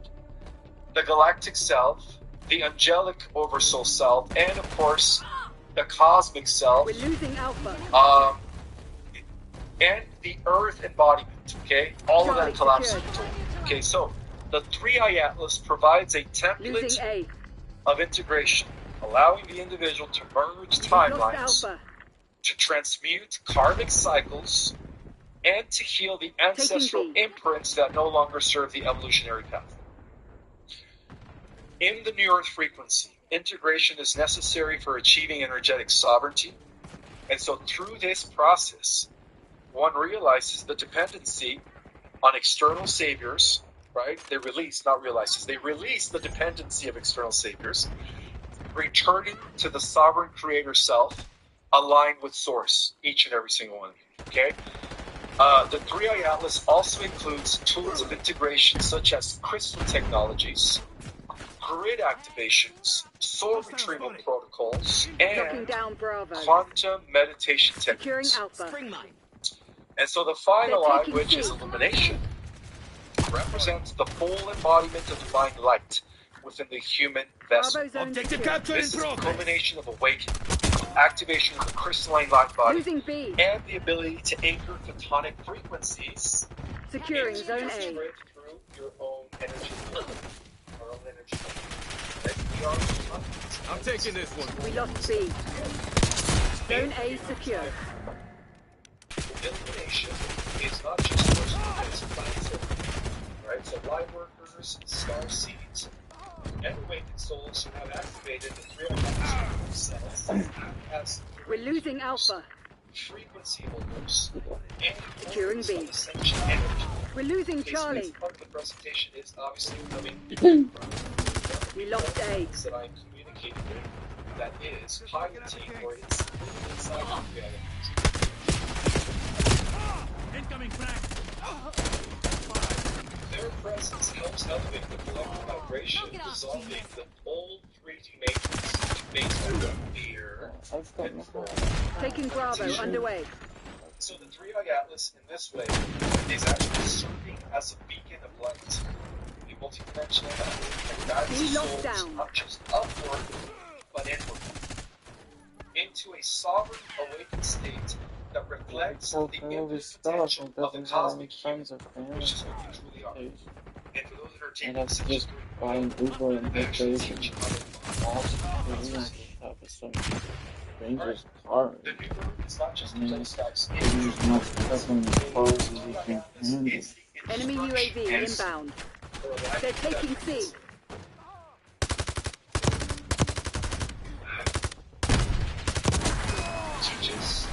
S6: the galactic self, the angelic oversoul self, and of course the cosmic self,
S4: We're losing Alpha.
S6: and the earth embodiment. Okay, all of that
S4: Charlie
S6: collapses
S4: secured.
S6: into one. Okay, so the 3i Atlas provides a template
S4: Losing A.
S6: of integration, allowing the individual to merge
S4: We've
S6: timelines,
S4: lost Alpha.
S6: to transmute karmic cycles, and to heal the ancestral imprints that no longer serve the evolutionary path. In the New Earth frequency, integration is necessary for achieving energetic sovereignty, and so through this process, one realizes the dependency on external saviors, right? They release the dependency of external saviors, returning to the sovereign creator self, aligned with source, each and every single one of you, okay? The 3i Atlas also includes tools of integration such as crystal technologies, grid activations, soul retrieval protocols, and quantum meditation techniques. And so the final I, which is illumination, represents the full embodiment of divine light within the human vessel. This is the culmination of awakening, activation of the crystalline light body, and the ability to anchor photonic frequencies
S4: Securing
S6: into
S4: Zone
S6: your
S4: A.
S6: spirit through your own energy field. Our own energy field. Right? We are photonic.
S10: I'm taking this one.
S4: We lost B. Zone A secure.
S6: Illumination is not just personal defense of planetary, right? So light workers, star seeds, and awakened souls who have activated the 3i cells as
S4: We're losing Alpha.
S6: frequency holders and
S4: Securing B.
S6: ascension energy.
S4: We're losing
S6: Okay, so
S4: Charlie.
S6: this part of the presentation is obviously coming from
S4: We lost A.
S6: that I'm communicating with, that is piloting or it's inside of reality.
S10: Incoming flag.
S6: Their presence helps elevate the collective vibration, dissolving the old 3D matrix based on fear and control.
S4: Taking Bravo underway.
S6: So the 3i Atlas in this way is actually serving as a beacon of light, a multidimensional network that guides
S4: We
S6: souls
S4: locked down.
S6: not just upward, but inward, into a sovereign awakened state that reflects the infinite potential of the cosmic human, which is what we truly are. And for those that are taking
S11: that's
S6: such
S11: just buying Uber and
S6: actually
S11: vacation.
S6: teach how
S11: Some strangers' cars.
S6: the new Earth is not just a place guys.
S11: They use much freaking cars as you can handle.
S4: Enemy UAV inbound. They're taking C.
S6: Teaches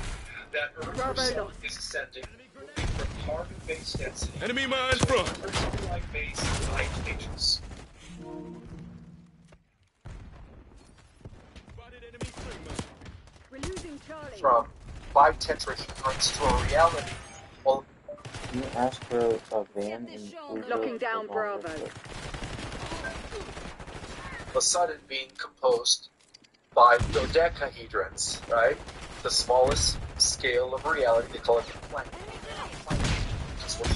S6: that Earth
S4: Bravo
S6: herself
S4: lost.
S6: is ascending, moving from carbon base density
S10: Enemy mine front.
S6: to crystalline base light matrix.
S4: We're losing Charlie.
S6: From bi-tetrahedrons to a reality. Well,
S11: Can you ask for a van and Uber?
S4: Locking down Bravo.
S6: the sudden being composed by dodecahedrons, right? The smallest scale of reality. They call it the planet. That's what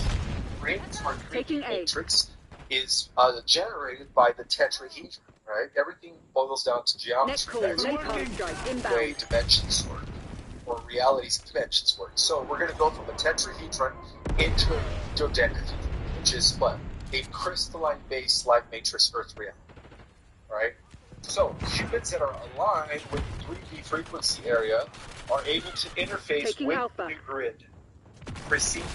S6: creates our 3D matrix is generated by the tetrahedron, right? Everything boils down to geometry, guys. The way dimensions work, or reality's dimensions work. So we're going to go from a tetrahedron into a dodecahedron, which is what? A crystalline base light matrix Earth reality, right? So humans that are aligned with the 3D frequency area are able to interface with the new grid, receive,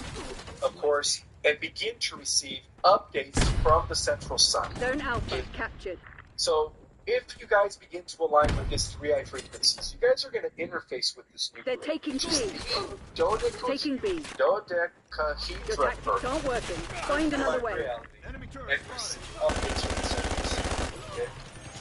S6: of course, and begin to receive updates from the central sun.
S4: Zone Alpha captured.
S6: So if you guys begin to align with this 3i frequencies, you guys are going to interface with this new
S4: They're
S6: grid.
S4: taking C.
S6: Taking
S4: B.
S6: Dodecahedron.
S4: Your tactics aren't working. Find another way.
S6: And receive updates from the central sun. Okay?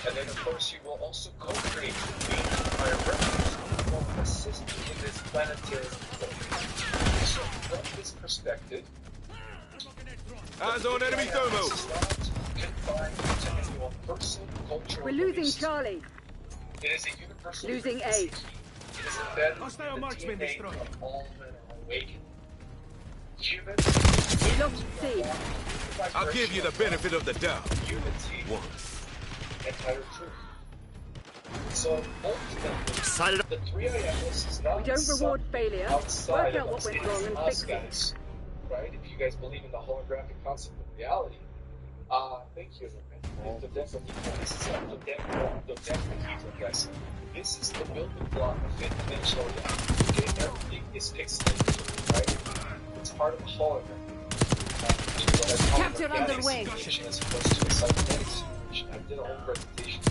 S6: And then, of course, you will also co-create with the entire reference that will assist you in this planetary focus. So, from this perspective,
S10: eyes on enemy thermo.
S4: We're losing Charlie.
S6: It is a universal
S4: Losing A.
S6: It is embedded in the DNA of all men are awakened. Humans.
S4: We lost C.
S10: I'll give you the benefit of the doubt.
S6: Unity.
S10: Once.
S6: Entire truth. So ultimately, the 3i Atlas is not
S4: We don't reward failure. Work out what went wrong and fix it.
S6: Guys, right? If you guys believe in the holographic concept of reality, thank you. The decahedron, guys. This is the building block of fifth dimensional reality. Okay, everything is pixelated, right? it's part of a hologram.
S3: Capture underway.
S6: As opposed to a cybernetic simulation. I did a whole presentation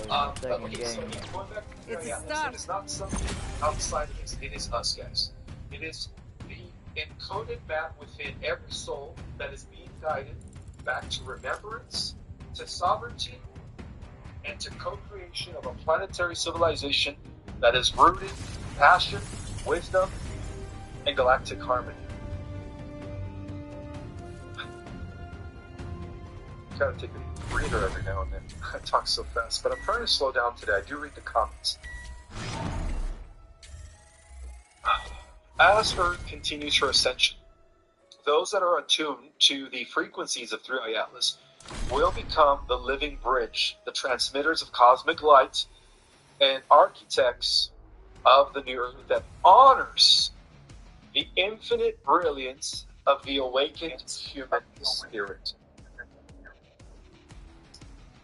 S6: on that. Okay, so going back to the
S3: It's a
S6: Atlas,
S3: start.
S6: it is not something outside of us. It is us, guys. It is the encoded map within every soul that is being guided back to remembrance, to sovereignty, and to co-creation of a planetary civilization that is rooted in passion, wisdom, and galactic harmony. Gotta take a breather every now and then. I talk so fast, but I'm trying to slow down today. I do read the comments. As Earth continues her ascension, those that are attuned to the frequencies of 3i Atlas will become the living bridge, the transmitters of cosmic light, and architects of the new Earth that honors the infinite brilliance of the awakened human spirit.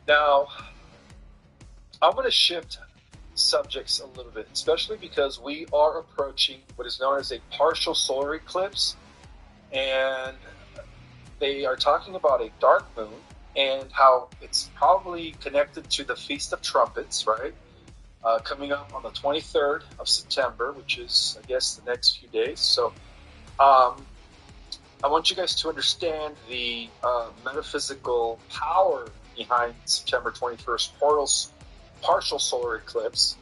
S6: Now, I'm going to shift subjects a little bit, especially because we are approaching what is known as a partial solar eclipse, and they are talking about a dark moon and how it's probably connected to the Feast of Trumpets, right? Coming up on the 23rd of September, which is, I guess, the next few days. So I want you guys to understand the metaphysical power behind September 21st partial solar eclipse,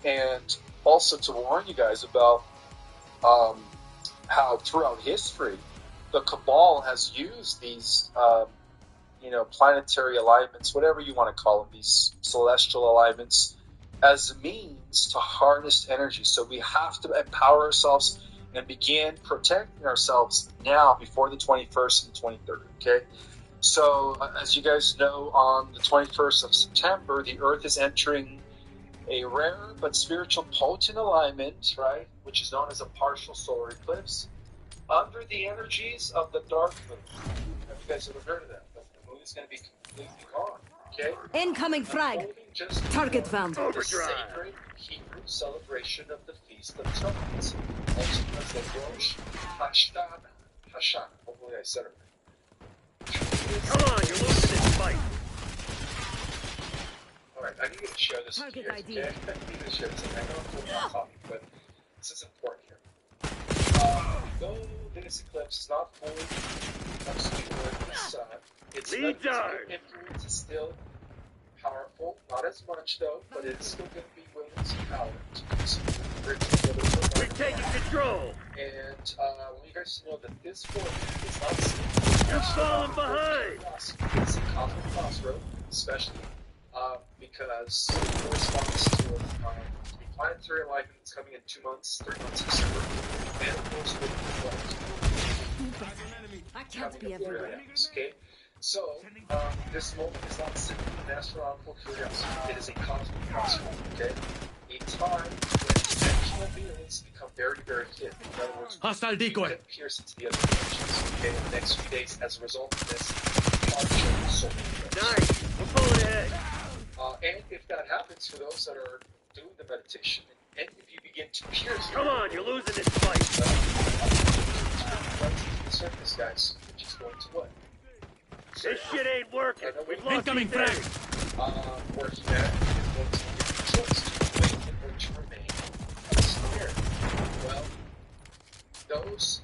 S6: and also to warn you guys about how throughout history the Cabal has used these planetary alignments, whatever you want to call them, these celestial alignments, as a means to harness energy. So we have to empower ourselves and begin protecting ourselves now before the 21st and 23rd, okay? So, as you guys know, on the 21st of September, the Earth is entering a rare but spiritual potent alignment, right, which is known as a partial solar eclipse, under the energies of the dark moon. Have you guys ever heard of that? The moon is going to be completely gone, okay?
S3: Incoming frag. Target found.
S6: The sacred Hebrew celebration of the Feast of Trumpets, also known as the Rosh Hashanah. Hopefully I said it right.
S2: Come on, you're losing this fight.
S6: Alright, I need to share this with you guys, okay? I need to share this. I know I'm not talking, but this is important here. Though this eclipse is not fully obscured in the sun, its influence is still powerful. Not as much, though, but it's still going to be willing to power to bring together.
S2: We're taking control!
S6: And I want you guys to know that this force is not seen.
S2: You're falling behind!
S6: It's a cosmic crossroad, especially because it corresponds to a planetary alignment that's coming in 2 months, 3 months, December, and of course with
S3: I can't be everywhere.
S6: okay? So, this moment is not simply an astronomical curiosity, it is a cosmic crossroad, okay? A time when dimensional beings become very, very hidden. In other words,
S10: hostile decoy.
S6: It pierce into the other dimensions, okay, in the next few days as a result of this partial solar eclipse.
S2: Nice! We're pulling ahead!
S6: And if that happens for those that are doing the meditation, and if you begin to pierce...
S2: Come on, you're losing this fight!
S6: The surface, guys, which is going to what?
S2: This shit ain't working! We've lost
S10: incoming
S2: these
S10: frag!
S6: Where humanity is going to give the choice to awaken or to remain unspare. Well, those...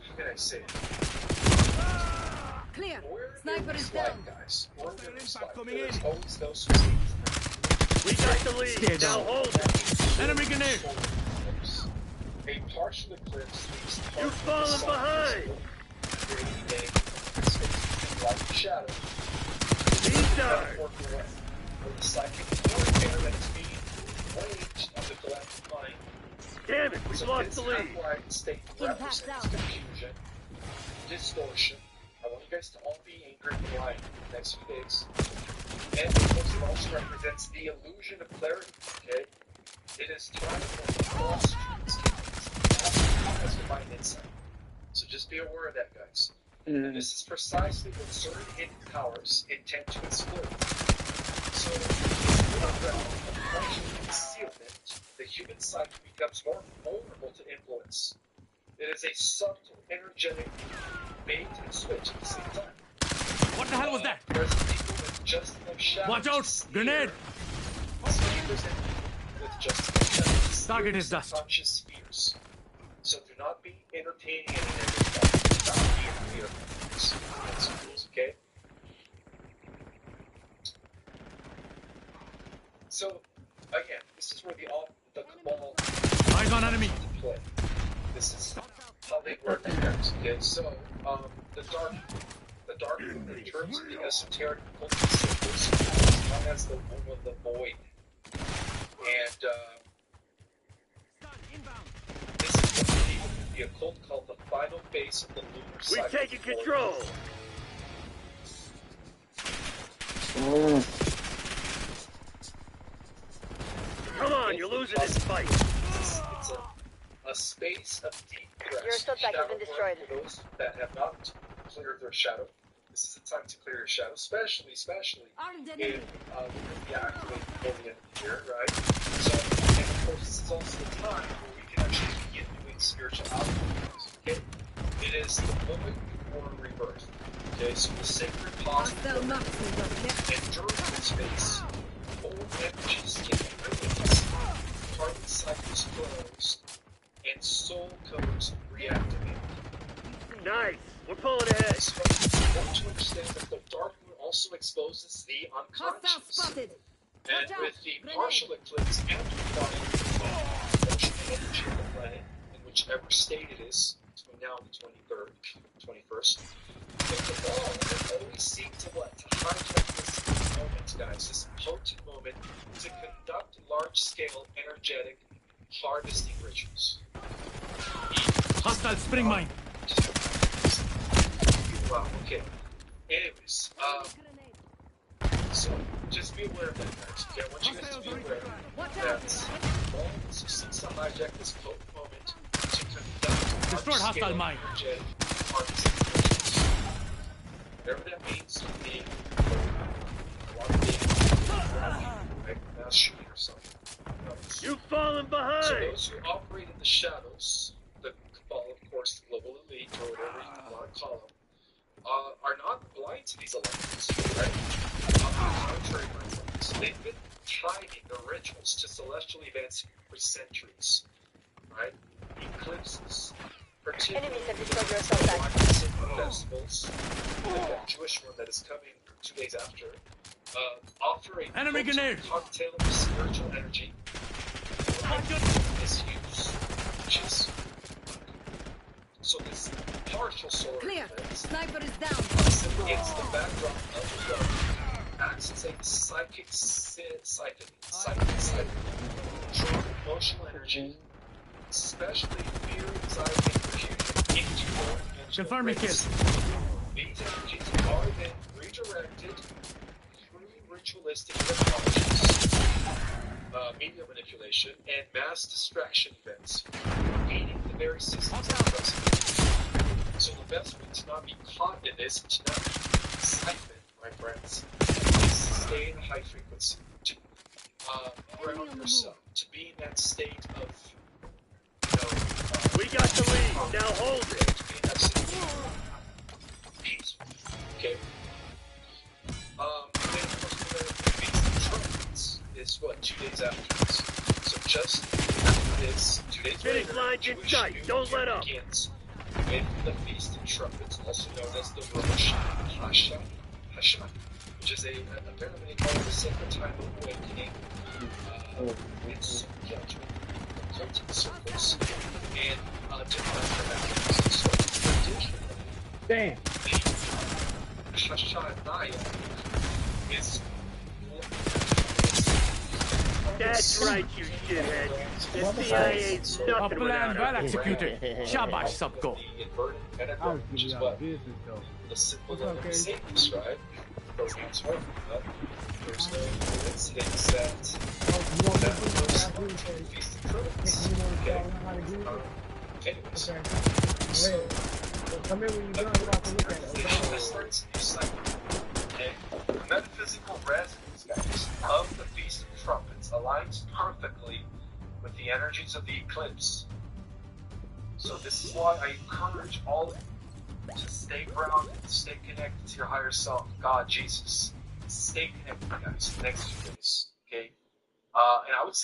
S6: How can I say it?
S3: Clear.
S6: We're
S3: Sniper is down.
S6: guys. We're There's always those who say
S2: we got the lead! Now hold it!
S10: Enemy grenade!
S6: A partial eclipse leaves
S2: You're falling behind!
S6: Like shadow.
S2: These dark!
S6: For the psychic warfare that is being waged on the collective mind.
S2: Damn it, we've lost the lead!
S6: State represents confusion, distortion. I want you guys to all be angry and lying in the next few days. And of course, it also represents the illusion of clarity, okay? It is time for cross as divine insight. So just be aware of that, guys. And this is precisely what certain hidden powers intend to exploit. So, this realm of partial concealment, the human psyche becomes more vulnerable to influence. It is a subtle, energetic bait and switch at the same time.
S10: What the hell was that?
S6: There's people with just enough shadow.
S10: Watch out! Grenade!
S6: With just enough shadow.
S10: Target is dust.
S6: Conscious fears. So do not be entertaining any negative thoughts. Do not be in fear. That's rules, okay? So, again, this is where the cabal
S10: Eyes on enemy.
S6: play. This is how they work theirs, okay? So, the dark room in terms of the esoteric occult symbols is known as the womb of the void. And, this is what the occult called the final phase of the lunar cycle.
S2: We've taken control! Come on, you're losing this fight!
S6: It's a space of deep rest.
S4: Your subject has been destroyed.
S6: For those that have not cleared their shadow, this is the time to clear your shadow, especially if we deactivate before the end of the year, right? So, and of course, this is also the time where we can actually begin doing spiritual outcomes, okay? It is the moment before rebirth, okay? So the sacred pause and during this phase, old energies can be released, carbon cycles close, and soul codes reactivate.
S2: Nice! We're pulling ahead!
S6: It's important to understand that the dark moon also exposes the unconscious. And with the partial eclipse amplifying the emotional energy of the planet, in whichever state it is, between now and the 23rd, 21st, the cabal will always seek to what? To hijack this moment, guys, this potent moment, to conduct large-scale, energetic, harvesting rituals.
S10: Hostile spring mine.
S6: Wow, okay. Anyways, so just be aware of that, guys. Okay, I want you guys to be aware that all this seeks to hijack this potent moment to conduct
S10: Destroyed hostile mine.
S6: energetic harvesting rituals. Whatever that means, being mass shooting or something.
S2: You've fallen behind!
S6: So those who operate in the shadows, the cabal, of course, the global elite, or whatever you want to call them, are not blind to these elements, right? Contrary, my friends, they've been timing their rituals to celestial events for centuries, right? Eclipses, particularly festivals, like that Jewish one that is coming 2 days after, offer a
S10: enemy grenade
S6: cocktail of spiritual energy. Is used, which is so this partial solar eclipse against the backdrop of the dark acts as a psychic drawing emotional energy, especially fear, anxiety, and confusion into more dimensional
S10: confirm me, kid.
S6: These energies are then redirected through ritualistic technologies, media manipulation, and mass distraction events, aiding the very systems of present. So the best way to not be caught in this, to not be excitement, my friends, is to stay in a high frequency, to ground yourself, to be in that state of,
S2: we got the lead, now hold it!
S6: To be in that state of peace, okay? And then, of course, the Feast of Trumpets is what, 2 days afterwards. So just after this, 2 days later,
S2: Finish line in sight, don't let up!
S6: Begins with the Feast of Trumpets, also known as the Rosh Hashanah, which is apparently called the sacred time of awakening. It's judgment, occultic circles, and divine mechanisms. So traditionally,
S5: damn,
S6: the Hashanah is.
S2: That's right, you shithead. The CIA ain't nothing without
S10: well
S2: us.
S10: executed. Shabash, Subco.
S6: The inverted pentagram, which is what the symbol of Satan's, right? Those hands are up. There's no coincidence that was the Feast of Trumpets. Okay. Anyways. So, that starts a new cycle. Okay? The metaphysical resonance, guys, of the Feast of Trumpets aligns perfectly with the energies of the eclipse. So this is why I encourage all of you to stay grounded, stay connected to your higher self, God, Jesus. Stay connected, guys, the next few days, okay? And I would say